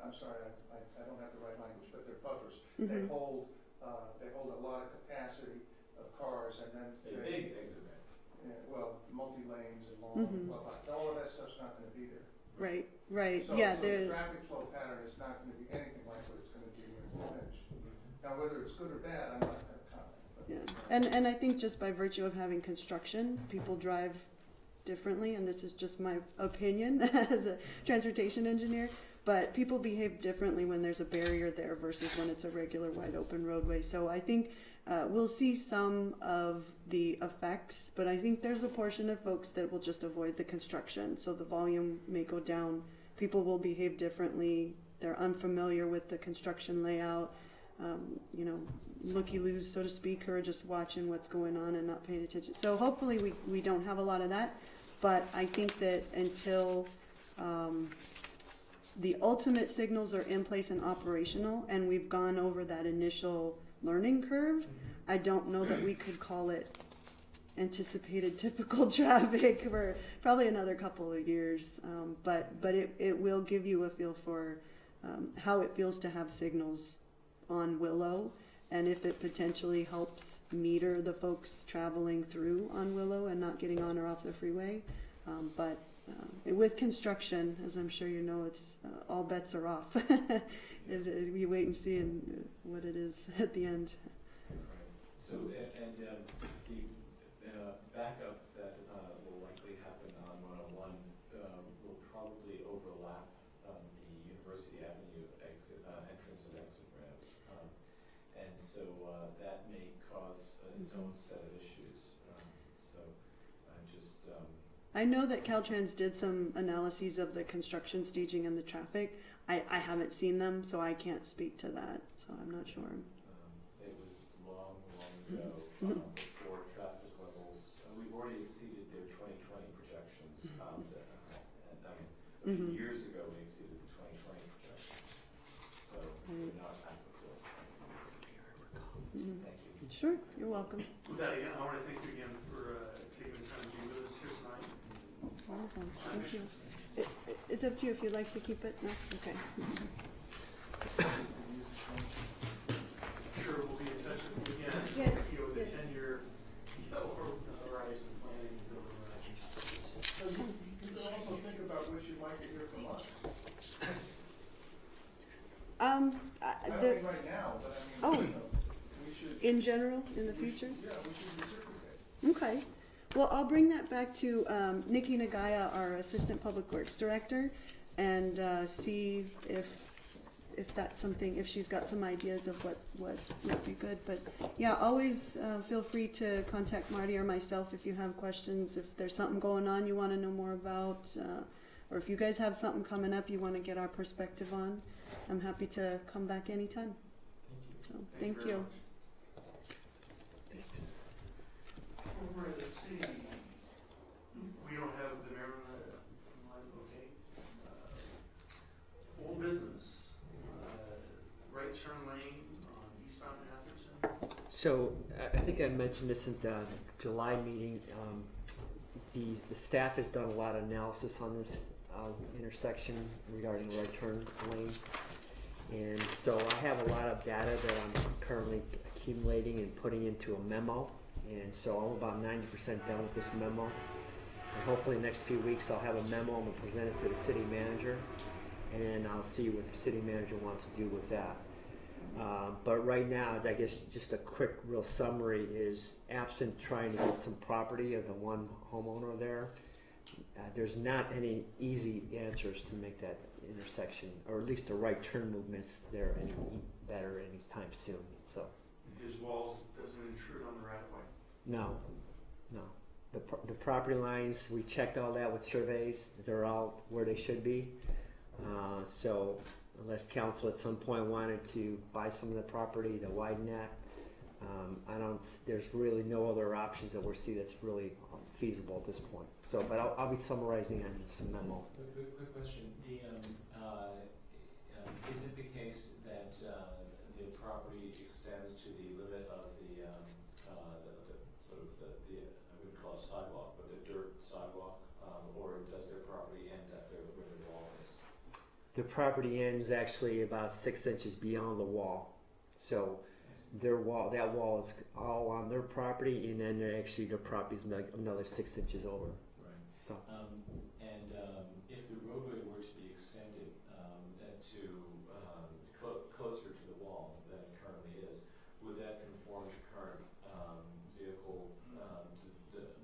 I'm sorry, I don't have the right language, but they're buffers. They hold a lot of capacity of cars, and then
A big exit ramp.
yeah, well, multi-lanes and long, blah, blah, all of that stuff's not gonna be there.
Right.
So
Yeah,
the traffic flow pattern is not gonna be anything like what it's gonna be when it's finished. Now, whether it's good or bad, I'm not gonna comment. But
yeah. And I think just by virtue of having construction, people drive differently, and this is just my opinion as a transportation engineer, but people behave differently when there's a barrier there versus when it's a regular wide open roadway. So I think we'll see some of the effects, but I think there's a portion of folks that will just avoid the construction. So the volume may go down. People will behave differently. They're unfamiliar with the construction layout. Looky-loos, so to speak, or just watching what's going on and not paying attention. So hopefully we don't have a lot of that. But I think that until the ultimate signals are in place and operational, and we've gone over that initial learning curve, I don't know that we could call it anticipated typical traffic for probably another couple of years. But it will give you a feel for how it feels to have signals on Willow, and if it potentially helps meter the folks traveling through on Willow and not getting on or off the freeway. But with construction, as I'm sure you know, it's all bets are off. We wait and see what it is at the end.
Right. So, and the backup that will likely happen on 101 will probably overlap the University Avenue entrance and exit ramps. And so that may cause its own set of issues.
I know that Caltrans did some analyses of the construction staging and the traffic. I haven't seen them, so I can't speak to that. So I'm not sure.
It was long ago before traffic levels. We've already exceeded their 2020 projections. A few years ago, we exceeded the 2020 projections. So we're not applicable. Thank you.
Sure, you're welcome.
With that, again, I want to thank you again for taking the time to be with us here tonight.
Wonderful. Thank you. It's up to you if you'd like to keep it. No? Okay.
Sure, we'll be in touch with you again.
Yes,
With
yes.
the 10-year horizon planning.
So you can also think about what you'd like to hear from us. I don't mean right now, but I mean, we should.
In general, in the future?
Yeah, we should reciprocate.
Okay. Well, I'll bring that back to Nikki Nagaya, our Assistant Public Works Director, and see if that's something, if she's got some ideas of what might be good. But yeah, always feel free to contact Marty or myself if you have questions, if there's something going on you want to know more about, or if you guys have something coming up you want to get our perspective on. I'm happy to come back anytime.
Thank you.
So, thank
very
you.
much.
So I think I mentioned this in the July meeting. The staff has done a lot of analysis on this intersection regarding right turn lane. And so I have a lot of data that I'm currently accumulating and putting into a memo. And so I'm about 90% done with this memo. And hopefully in the next few weeks I'll have a memo. I'm going to present it to the city manager. And then I'll see what the city manager wants to do with that. But right now, I guess just a quick real summary is absent trying to get some property of the one homeowner there. There's not any easy answers to make that intersection, or at least the right turn movements there any better anytime soon. So
His walls doesn't intrude on the right of way.
no. The property lines, we checked all that with surveys. They're all where they should be. So unless council at some point wanted to buy some of the property to widen that, there's really no other options that we see that's really feasible at this point. So, but I'll be summarizing on this memo.
Quick question. Is it the case that the property extends to the limit of the sort of the I wouldn't call it a sidewalk, but the dirt sidewalk, or does their property end at where the wall is?
The property ends actually about 6 inches beyond the wall. So that wall is all on their property, and then actually their property is like another 6 inches over.
Right.
So.
If the roadway were to be extended to closer to the wall than it currently is, would that conform to current vehicle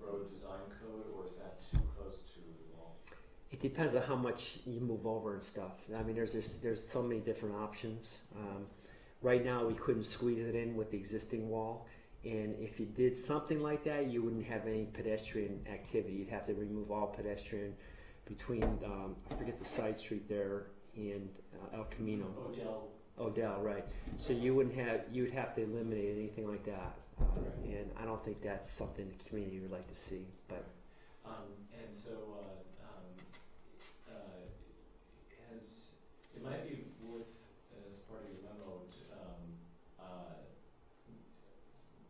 road design code, or is that too close to the wall?
It depends on how much you move over and stuff. I mean, there's so many different options. Right now, we couldn't squeeze it in with the existing wall, and if you did something like that, you wouldn't have any pedestrian activity. You'd have to remove all pedestrian between I forget the side street there and El Camino. Odell, right? So you'd have to eliminate anything like that, and I don't think that's something the community would like to see. But
and so it might be worth, as part of your memo,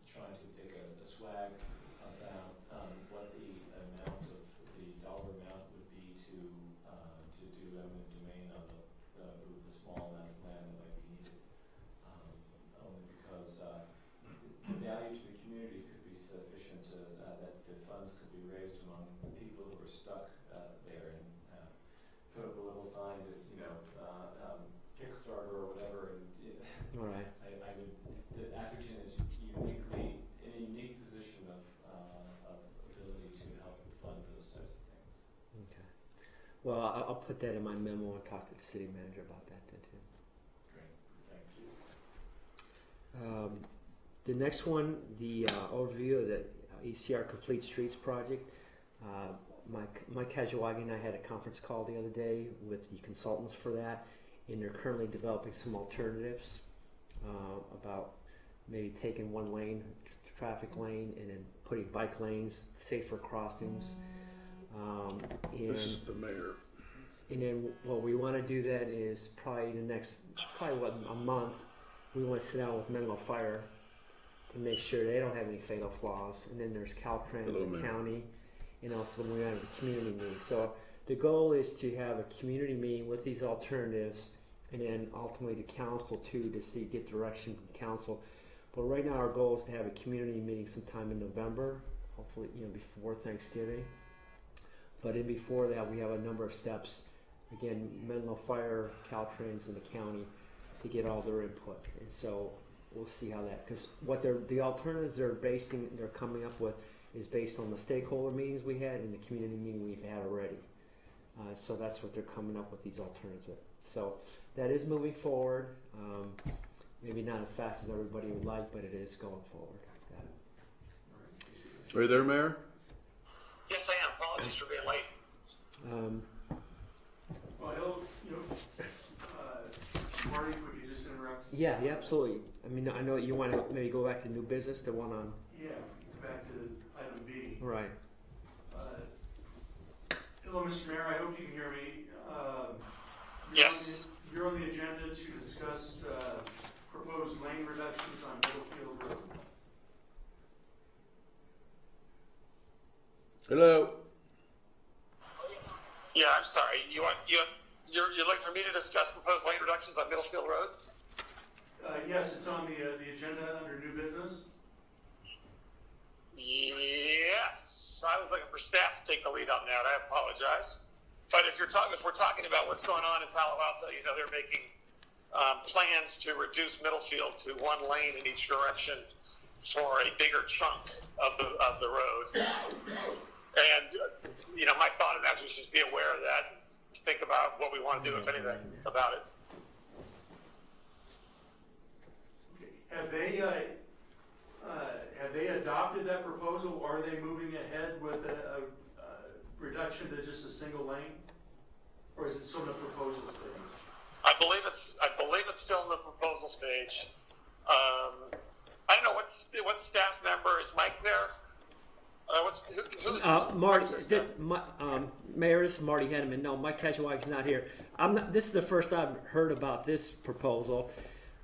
trying to take a swag about what the amount of the dollar amount would be to do eminent domain on the small amount of land that might be needed. Only because the value to the community could be sufficient that the funds could be raised among people who are stuck there, and put up a little sign to, Kickstarter or whatever. And
all right.
Atherton is uniquely in a unique position of ability to help fund those types of things.
Okay. Well, I'll put that in my memo and talk to the city manager about that then too.
Great, thanks.
The next one, the overview of the ECR Complete Streets project. Mike Kajuagi and I had a conference call the other day with the consultants for that, and they're currently developing some alternatives about maybe taking one lane, traffic lane, and then putting bike lanes, safer crossings.
This is the mayor.
And then what we want to do then is probably a month, we want to sit down with Menlo Fire to make sure they don't have any fatal flaws. And then there's Caltrans and county, and also we have a community meeting. So the goal is to have a community meeting with these alternatives, and then ultimately the council too, to get direction from council. But right now our goal is to have a community meeting sometime in November, hopefully before Thanksgiving. But in before that, we have a number of steps. Again, Menlo Fire, Caltrans, and the county to get all their input. And so we'll see how that, because what the alternatives they're coming up with is based on the stakeholder meetings we had and the community meeting we've had already. So that's what they're coming up with, these alternatives with. So that is moving forward. Maybe not as fast as everybody would like, but it is going forward.
Are you there, Mayor?
Yes, I am. Apologies for being late.
Well, Marty, could you just interrupt?
Yeah, absolutely. I mean, I know you want to maybe go back to new business, the one on.
Yeah, back to item B.
Right.
Hello, Mr. Mayor. I hope you can hear me.
Yes.
You're on the agenda to discuss proposed lane reductions on Middlefield Road.
Hello.
Yeah, I'm sorry. You're looking for me to discuss proposed lane reductions on Middlefield Road?
Yes, it's on the agenda under new business.
Yes, I was looking for staff to take the lead on that. I apologize. But if we're talking about what's going on in Palo Alto, you know, they're making plans to reduce Middlefield to one lane in each direction for a bigger chunk of the road. And you know, my thought of that is we should be aware of that and think about what we want to do, if anything, about it.
Okay. Have they adopted that proposal, or are they moving ahead with a reduction to just a single lane, or is it still in the proposal stage?
I believe it's still in the proposal stage. I don't know what staff member is Mike there. Who's
Marty? Mayor, this is Marty Henneman. No, Mike Kajawak's not here. This is the first I've heard about this proposal.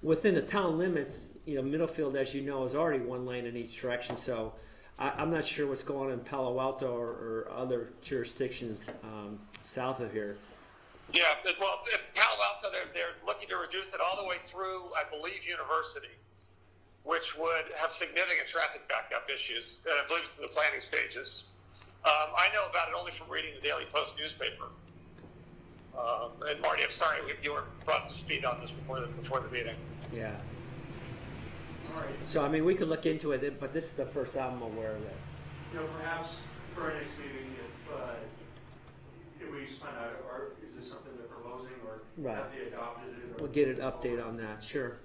Within the town limits, you know, Middlefield, as you know, is already one lane in each direction. So I'm not sure what's going on in Palo Alto or other jurisdictions south of here.
Yeah, well, in Palo Alto, they're looking to reduce it all the way through, I believe, University, which would have significant traffic backup issues. And I believe it's in the planning stages. I know about it only from reading the Daily Post newspaper. And Marty, I'm sorry you were brought up to speed on this before the meeting.
Yeah.
All right.
So I mean, we could look into it, but this is the first I'm aware of it.
You know, perhaps for our next meeting, if we just find out, or is this something they're proposing, or
Right.
have they adopted it? Or
We'll get an update on that. Sure,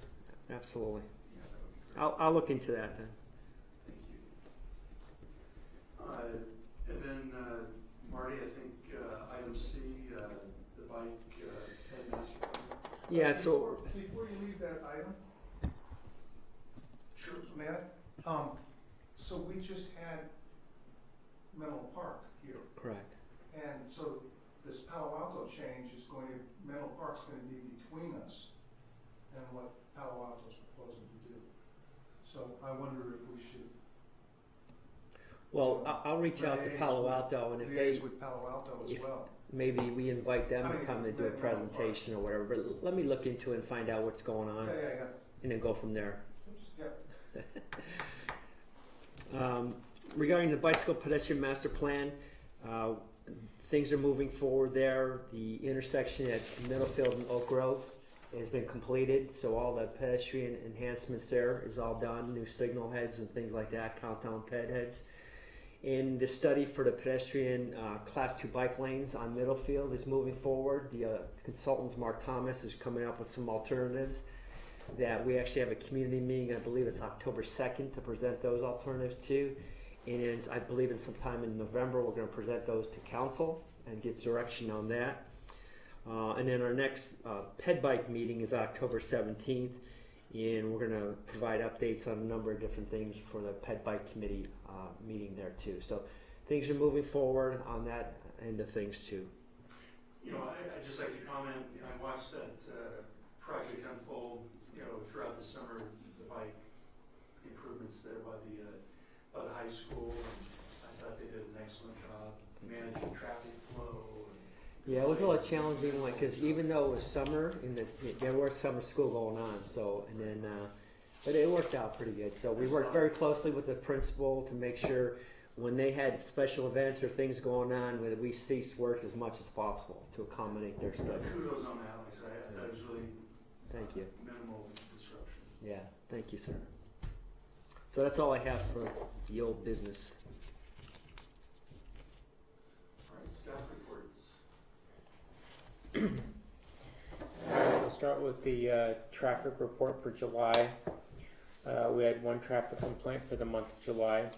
absolutely.
Yeah, that would be great.
I'll look into that then.
Thank you. And then, Marty, I think item C, the bike headmaster program.
Yeah. So
Before you leave that item,
Sure.
may I? So we just had Menlo Park here,
correct.
and so this Palo Alto change is Menlo Park's going to be between us and what Palo Alto's proposing to do. So I wonder if we should
Well, I'll reach out to Palo Alto, and if
liaise
they
with Palo Alto as
if-
well.
maybe we invite them
I
to
mean,
come and do a
Menlo
presentation or whatever. But let me look into it and find out what's going on,
Yeah.
and then go from there.
Oops, yeah.
Regarding the bicycle pedestrian master plan, things are moving forward there. The intersection at Middlefield and Oak Grove has been completed, so all the pedestrian enhancements there is all done, new signal heads and things like that, countdown ped heads. And the study for the pedestrian class 2 bike lanes on Middlefield is moving forward. The consultants, Mark Thomas, is coming up with some alternatives that we actually have a community meeting, I believe it's October 2nd, to present those alternatives to. And I believe in sometime in November we're going to present those to council and get direction on that. And then our next ped bike meeting is October 17th, and we're going to provide updates on a number of different things for the ped bike committee meeting there too. So things are moving forward on that end of things too.
You know, I'd just like to comment, you know, I watched that project unfold, you know, throughout the summer, the bike improvements there by the high school, and I thought they did an excellent job managing traffic flow.
Yeah, it was a little challenging, because even though it was summer, there was summer school going on. So, and then, but it worked out pretty good. So we worked very closely with the principal to make sure when they had special events or things going on, that we ceased work as much as possible to accommodate their schedule.
Kudos on that, like I said, I thought it was really
Thank you.
minimal disruption.
Yeah, thank you, sir. So that's all I have for the old business.
All right, staff reports.
We'll start with the traffic report for July. We had one traffic complaint for the month of July.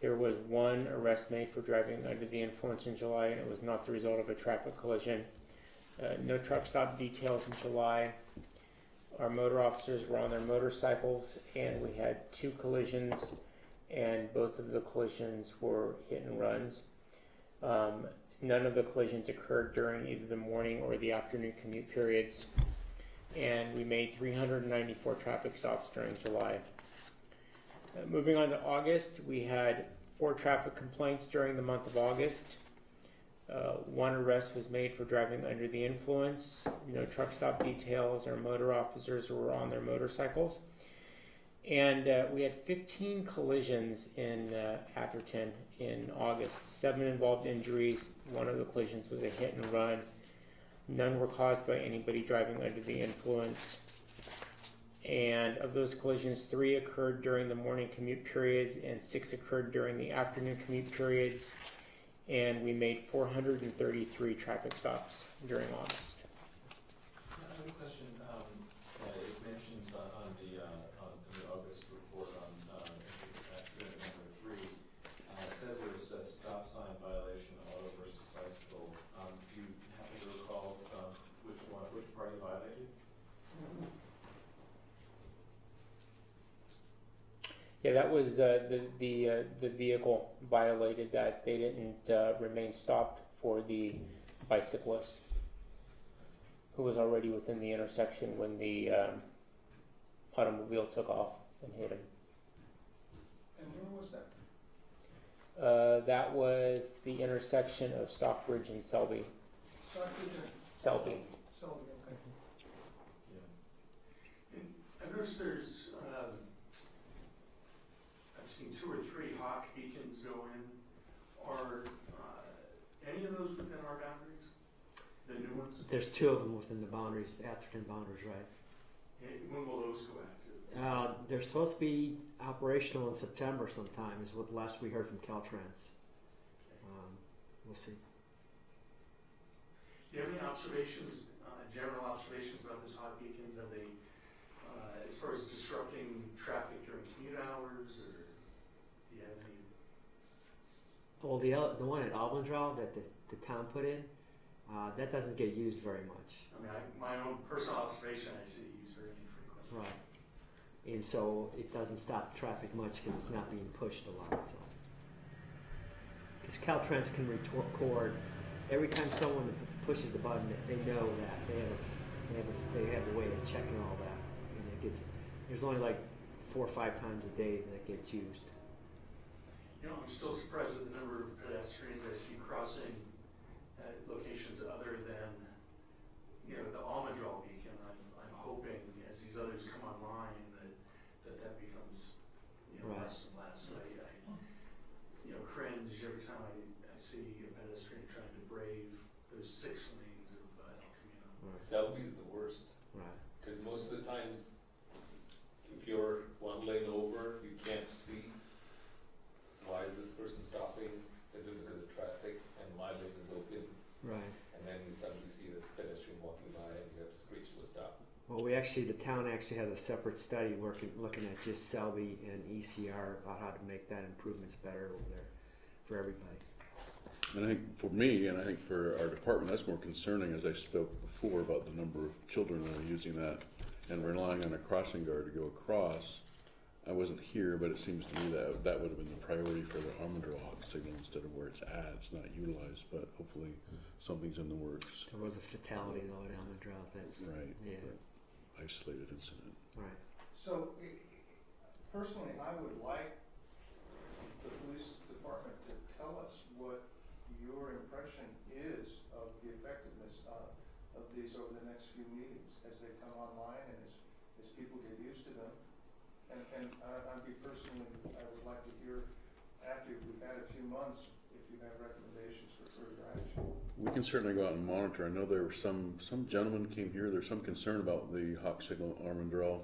There was one arrest made for driving under the influence in July, and it was not the result of a traffic collision. No truck stop details in July. Our motor officers were on their motorcycles, and we had 2 collisions, and both of the collisions were hit and runs. None of the collisions occurred during either the morning or the afternoon commute periods, and we made 394 traffic stops during July. Moving on to August, we had 4 traffic complaints during the month of August. 1 arrest was made for driving under the influence. No truck stop details or motor officers were on their motorcycles. And we had 15 collisions in Atherton in August. 7 involved injuries. 1 of the collisions was a hit and run. None were caused by anybody driving under the influence. And of those collisions, 3 occurred during the morning commute periods and 6 occurred during the afternoon commute periods. And we made 433 traffic stops during August.
I have a question. It mentions on the August report on accident number 3, it says there's a stop sign violation, auto versus bicycle. Do you happen to recall which party violated?
Yeah, that was the vehicle violated that. They didn't remain stopped for the bicyclist who was already within the intersection when the automobile took off and hit him.
And where was that?
That was the intersection of Stockbridge and Selby.
Stockbridge and
Selby.
Selby, okay.
Yeah.
And I noticed there's, I've seen 2 or 3 hawk beacons go in. Are any of those within our boundaries? The new ones?
There's 2 of them within the boundaries, the Atherton boundaries, right?
When will those go active?
They're supposed to be operational in September sometime, is what last we heard from Caltrans. We'll see.
Do you have any observations, general observations about those hot beacons? Are they, as far as disrupting traffic during commute hours, or do you have any?
Well, the one at Almondrell that the town put in, that doesn't get used very much.
I mean, my own personal observation, I see it used very infrequently.
Right. And so it doesn't stop traffic much because it's not being pushed a lot. So, because Caltrans can record every time someone pushes the button, they know that they have a way of checking all that, and it gets. There's only like 4 or 5 times a day that it gets used.
You know, I'm still surprised at the number of pedestrians I see crossing at locations other than, you know, the Almondrell beacon. I'm hoping as these others come online that becomes, you know,
Right.
less and less. I you know, cringe every time I see a pedestrian trying to brave those 6 lanes of El Camino.
Right.
Selby's the worst,
Right.
because most of the times, if you're 1 lane over, you can't see why is this person stopping? Is it because of traffic and my lane is open?
Right.
And then you suddenly see the pedestrian walking by and you have to screech to a stop.
Well, the town actually has a separate study looking at just Selby and ECR about how to make that improvements better over there for everybody.
And I think for me, and I think for our department, that's more concerning, as I spoke before, about the number of children that are using that and relying on a crossing guard to go across. I wasn't here, but it seems to me that that would have been the priority for the Armandale Hawk signal instead of where it's at. It's not utilized, but hopefully something's in the works.
There was a fatality though at Almondrell. That's
Right.
Yeah.
Isolated incident.
Right.
So, personally, I would like the police department to tell us what your impression is of the effectiveness of these over the next few meetings as they come online and as people get used to them. And I'd be personally, I would like to hear after we've had a few months if you have recommendations for further action.
We can certainly go out and monitor. I know there were some gentlemen came here. There's some concern about the hawk signal at Armandale,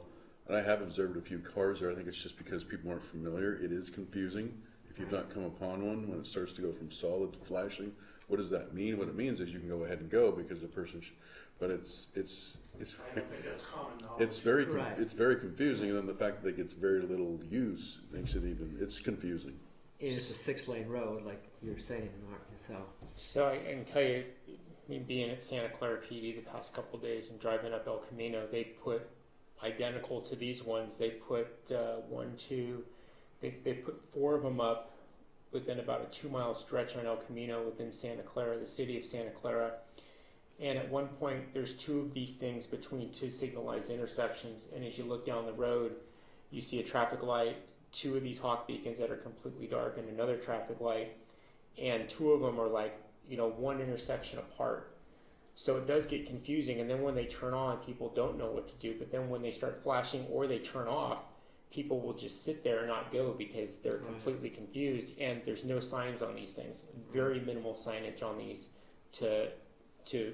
and I have observed a few cars there. I think it's just because people aren't familiar. It is confusing if you've not come upon one when it starts to go from solid to flashing. What does that mean? What it means is you can go ahead and go because the person. But it's
I don't think that's common knowledge.
it's very
Right.
it's very confusing, and then the fact that it gets very little use makes it it's confusing.
And it's a 6-lane road, like you were saying, Mark.
So I can tell you, me being at Santa Clara PD the past couple of days and driving up El Camino, they put identical to these ones. They put they put 4 of them up within about a 2-mile stretch on El Camino within Santa Clara, the city of Santa Clara. And at one point, there's 2 of these things between 2 signalized intersections. And as you look down the road, you see a traffic light, two of these hawk beacons that are completely dark and another traffic light, and two of them are like, one intersection apart. So it does get confusing, and then when they turn on, people don't know what to do. But then when they start flashing or they turn off, people will just sit there and not go because they're completely confused, and there's no signs on these things. Very minimal signage on these to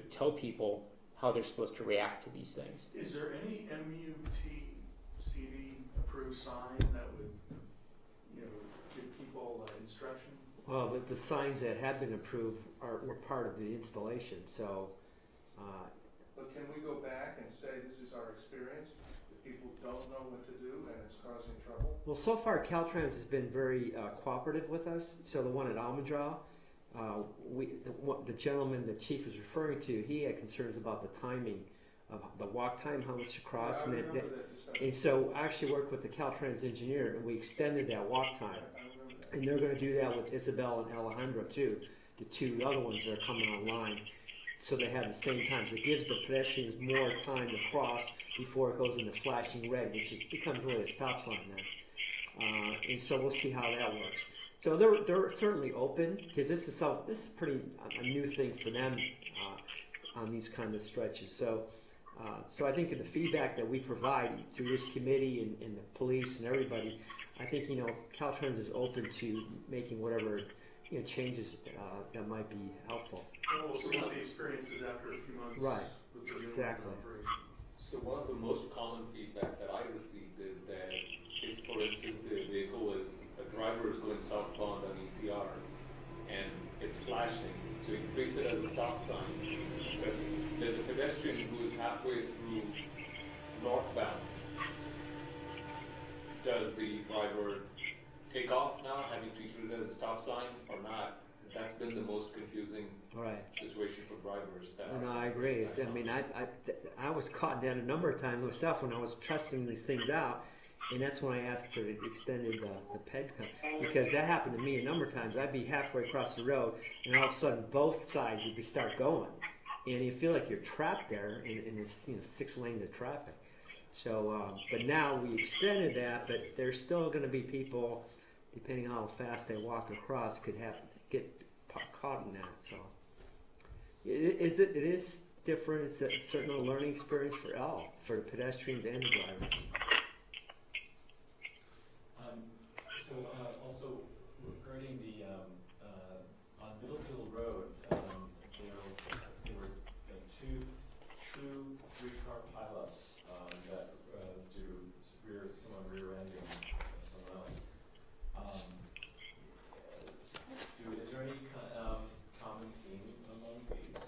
tell people how they're supposed to react to these things.
Is there any MUTCD approved sign that would, give people instruction?
Well, the signs that have been approved were part of the installation, so.
But can we go back and say this is our experience? That people don't know what to do and it's causing trouble?
Well, so far Caltrans has been very cooperative with us. So the one at Almondra, the gentleman the chief is referring to, he had concerns about the timing of the walk time, how much to cross,
Yeah, I remember that discussion.
and so I actually worked with the Caltrans engineer, and we extended that walk time.
I remember that.
And they're going to do that with Isabel and Alejandro too, the two other ones that are coming online. So they have the same times. It gives the pedestrians more time to cross before it goes into flashing red, which becomes really a stop sign then. And so we'll see how that works. So they're certainly open, because this is pretty a new thing for them on these kind of stretches. So I think in the feedback that we provide through this committee and the police and everybody, I think Caltrans is open to making whatever changes that might be helpful.
And we'll see what the experience is after a few months.
Right.
With the new
Exactly.
operation.
So one of the most common feedback that I received is that if, for instance, a driver is going southbound on ECR and it's flashing, so he treats it as a stop sign, but there's a pedestrian who is halfway through northbound. Does the driver take off now, having treated it as a stop sign, or not? That's been the most confusing
Right.
situation for drivers.
And I agree. I was caught in that a number of times myself when I was testing these things out, and that's when I asked for the extended the ped cut, because that happened to me a number of times. I'd be halfway across the road, and all of a sudden both sides would start going, and you feel like you're trapped there in this 6 lanes of traffic. So, but now we extended that, but there's still going to be people, depending on how fast they walk across, could get caught in that. So it is different. It's a certain learning experience for the pedestrians and the drivers.
Also regarding the on Middlefield Road, there were two 3-car pileups that someone rear-ending someone else. Is there any common theme among these?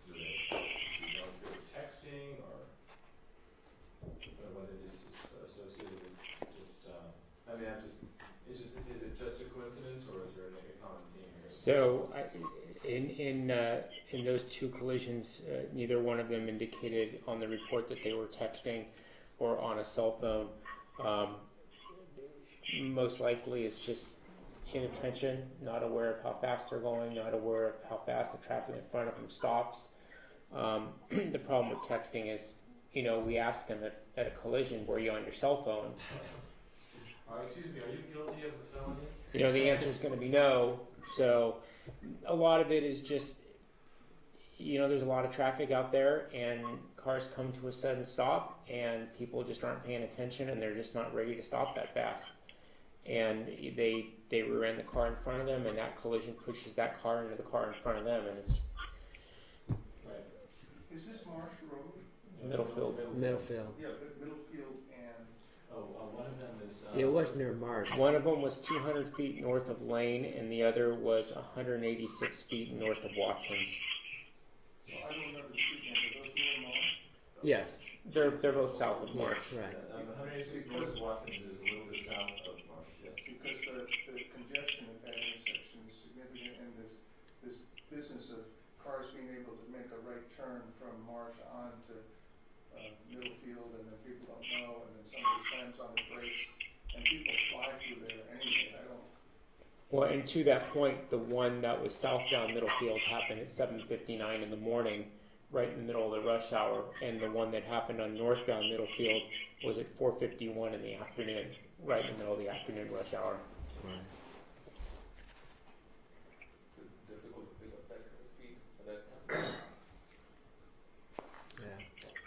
Do they know texting, or whether this is associated with just? Is it just a coincidence, or is there a common theme here?
So in those two collisions, neither one of them indicated on the report that they were texting or on a cell phone. Most likely it's just inattention, not aware of how fast they're going, not aware of how fast the traffic in front of them stops. The problem with texting is, we ask them at a collision, were you on your cell phone?
Excuse me, are you guilty of a felony?
The answer is going to be no. So a lot of it is just, there's a lot of traffic out there, and cars come to a sudden stop, and people just aren't paying attention, and they're just not ready to stop that fast. And they rear-end the car in front of them, and that collision pushes that car into the car in front of them, and it's
Is this Marsh Road?
Middlefield.
Yeah, but Middlefield and...
One of them is.
It was near Marsh.
One of them was 200 feet north of Lane, and the other was 186 feet north of Watkins.
Well, I don't know the street name, are those near Marsh?
Yes.
They're both south of Marsh.
Right.
186 North Watkins is a little bit south of Marsh, yes.
Because the congestion at that intersection is significant, and this business of cars being able to make a right turn from Marsh on to Middlefield, and then people don't know, and then somebody slams on the brakes, and people fly through there anyway.
Well, and to that point, the one that was southbound Middlefield happened at 7:59 in the morning, right in the middle of the rush hour, and the one that happened on northbound Middlefield was at 4:51 in the afternoon. right in the middle of the afternoon rush hour.
Right.
So it's difficult to pick up that kind of speed at that time.
Yeah.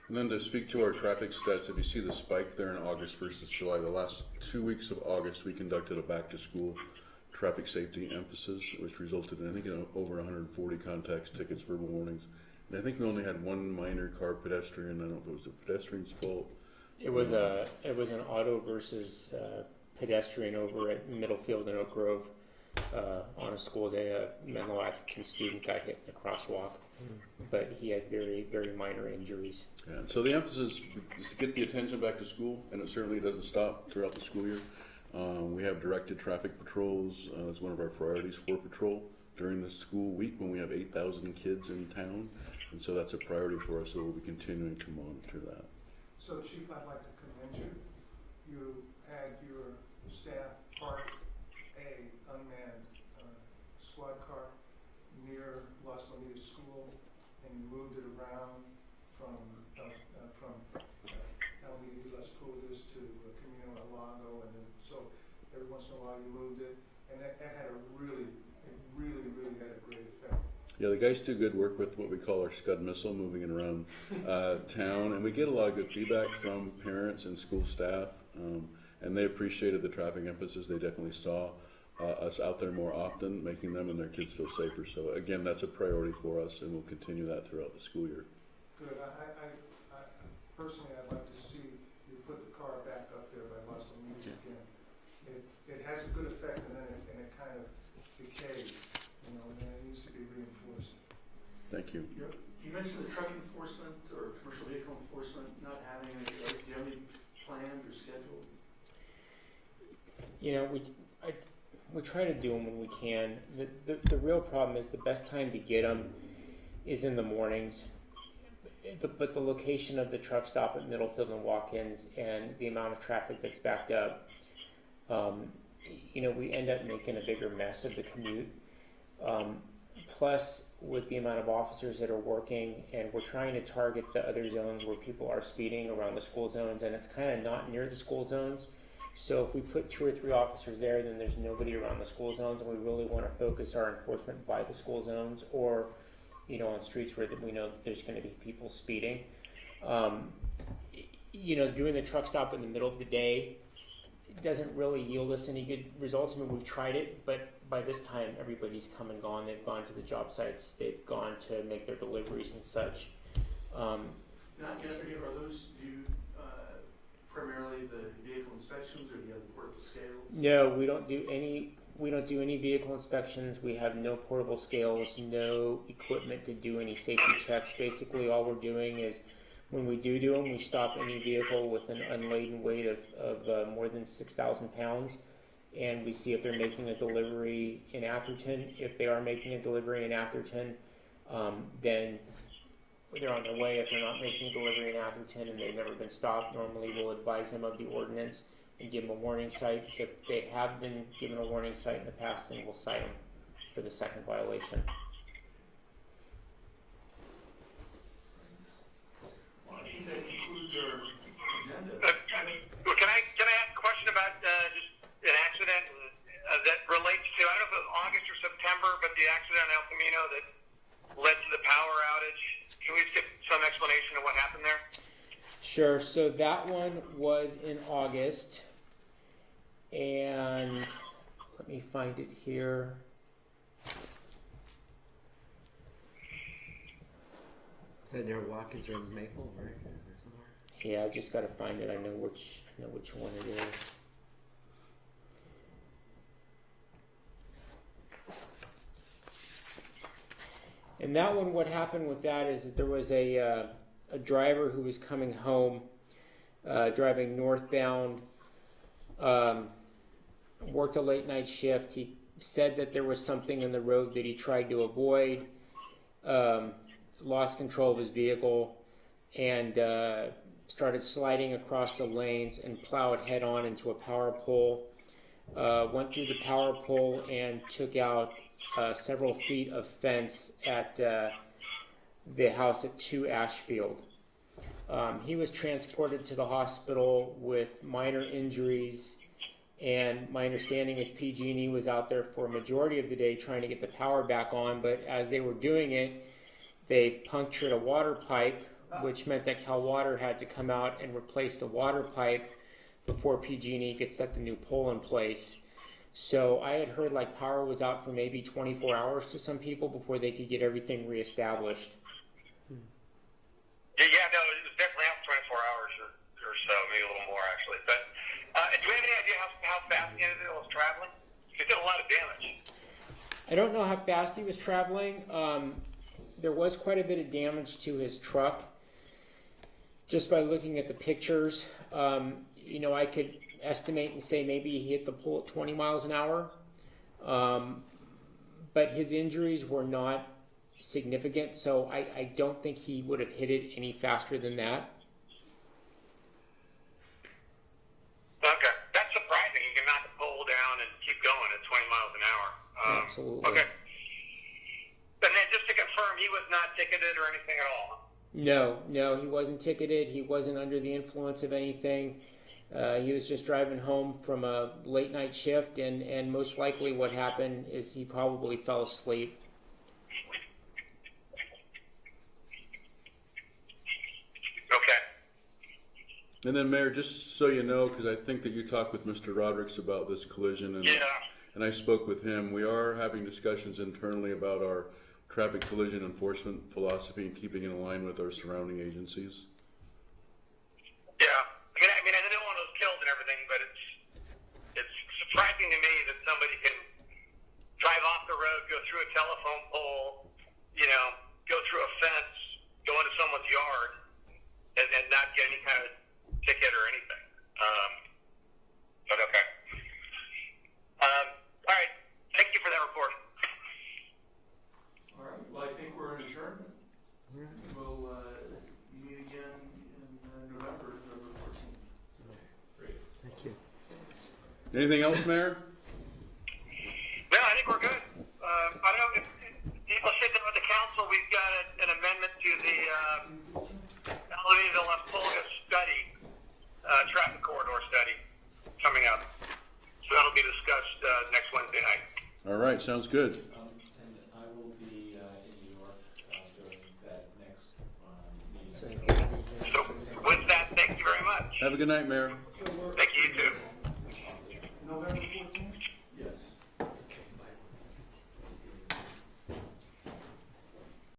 And then to speak to our traffic stats, if you see the spike there in August versus July, the last 2 weeks of August, we conducted a back-to-school traffic safety emphasis, which resulted in, I think, over 140 contacts, tickets, verbal warnings. And I think we only had one minor car pedestrian. I don't know if it was the pedestrian's fault.
It was an auto versus pedestrian over at Middlefield and Oak Grove on a school day. A Menlo Atherton student got hit in the crosswalk, but he had very, very minor injuries.
Yeah, and so the emphasis is to get the attention back to school, and it certainly doesn't stop throughout the school year. We have directed traffic patrols as one of our priorities for patrol during the school week when we have 8,000 kids in town, and so that's a priority for us, so we'll be continuing to monitor that.
So Chief, I'd like to commend you. You had your staff park a unmanned squad car near Las Lomita School, and you moved it around from Alameda de las Pulgas to Camino al Lago, and then so every once in a while you moved it, and that had really had a great effect.
Yeah, the guys do good work with what we call our Scud missile, moving it around town, and we get a lot of good feedback from parents and school staff, and they appreciated the traffic emphasis. They definitely saw us out there more often, making them and their kids feel safer. So again, that's a priority for us, and we'll continue that throughout the school year.
Good. I personally, I'd like to see you put the car back up there by Las Lomitas again. It has a good effect, and then it kind of decays, and then it needs to be reinforced.
Thank you.
You mentioned the truck enforcement or commercial vehicle enforcement not having any, do you have any planned or scheduled?
We try to do them when we can. The real problem is the best time to get them is in the mornings. But the location of the truck stop at Middlefield and walk-ins and the amount of traffic that's backed up, we end up making a bigger mess of the commute. Plus, with the amount of officers that are working, and we're trying to target the other zones where people are speeding around the school zones, and it's kind of not near the school zones. So if we put 2 or 3 officers there, then there's nobody around the school zones, and we really want to focus our enforcement by the school zones or, on streets where we know that there's going to be people speeding. Doing the truck stop in the middle of the day doesn't really yield us any good results. I mean, we've tried it, but by this time, everybody's come and gone. They've gone to the job sites. They've gone to make their deliveries and such.
Not yet, are those, do you, primarily the vehicle inspections, or do you have the portable scales?
No, we don't do any vehicle inspections. We have no portable scales, no equipment to do any safety checks. Basically, all we're doing is when we do them, we stop any vehicle with an unladen weight of more than 6,000 pounds, and we see if they're making a delivery in Atherton. If they are making a delivery in Atherton, then they're on their way. If they're not making a delivery in Atherton and they've never been stopped, normally we'll advise them of the ordinance and give them a warning cite. If they have been given a warning cite in the past, then we'll cite them for the second violation.
Well, I think that concludes our agenda.
Can I ask a question about just an accident that relates to, I don't know if it was August or September, but the accident in El Camino that led to the power outage? Can we get some explanation of what happened there?
Sure. So that one was in August, and let me find it here.
Is that near Watkins or Maple, right?
Yeah, I just got to find it. I know which one it is. And that one, what happened with that is that there was a driver who was coming home, driving northbound, worked a late night shift. He said that there was something in the road that he tried to avoid, lost control of his vehicle, and started sliding across the lanes and plowed head on into a power pole. Went through the power pole and took out several feet of fence at the house at 2 Ashfield. He was transported to the hospital with minor injuries And my understanding is PG&E was out there for a majority of the day trying to get the power back on, but as they were doing it, they punctured a water pipe, which meant that Cal Water had to come out and replace the water pipe before PG&E could set the new pole in place. So I had heard like power was out for maybe 24 hours to some people before they could get everything reestablished.
Yeah, no, it was definitely out for 24 hours or so, maybe a little more actually. But do we have any idea how fast the individual was traveling? He did a lot of damage.
I don't know how fast he was traveling. There was quite a bit of damage to his truck. Just by looking at the pictures, you know, I could estimate and say maybe he hit the pole at 20 miles an hour. But his injuries were not significant, so I don't think he would have hit it any faster than that.
Okay, that's surprising. You can knock a pole down and keep going at 20 miles an hour.
Absolutely.
Okay. And then just to confirm, he was not ticketed or anything at all?
No, he wasn't ticketed. He wasn't under the influence of anything. He was just driving home from a late night shift, and most likely what happened is he probably fell asleep.
Okay.
And then, Mayor, just so you know, because I think that you talked with Mr. Rodericks about this collision, and I spoke with him. We are having discussions internally about our traffic collision enforcement philosophy and keeping it in line with our surrounding agencies.
Yeah. I mean, I know one was killed and everything, but it's surprising to me that somebody can drive off the road, go through a telephone pole, you know, go through a fence, go into someone's yard, and not get any kind of ticket or anything. But okay. All right. Thank you for that report.
All right, well, I think we're in adjournment. We'll meet again in November 14th.
Great.
Thank you.
Anything else, Mayor?
No, I think we're good. I don't know if people sit down with the council. We've got an amendment to the Alameda-Lampolga study, traffic corridor study, coming up. So that'll be discussed next Wednesday night.
All right, sounds good.
And I will be in New York during that next meeting.
So with that, thank you very much.
Have a good night, Mayor.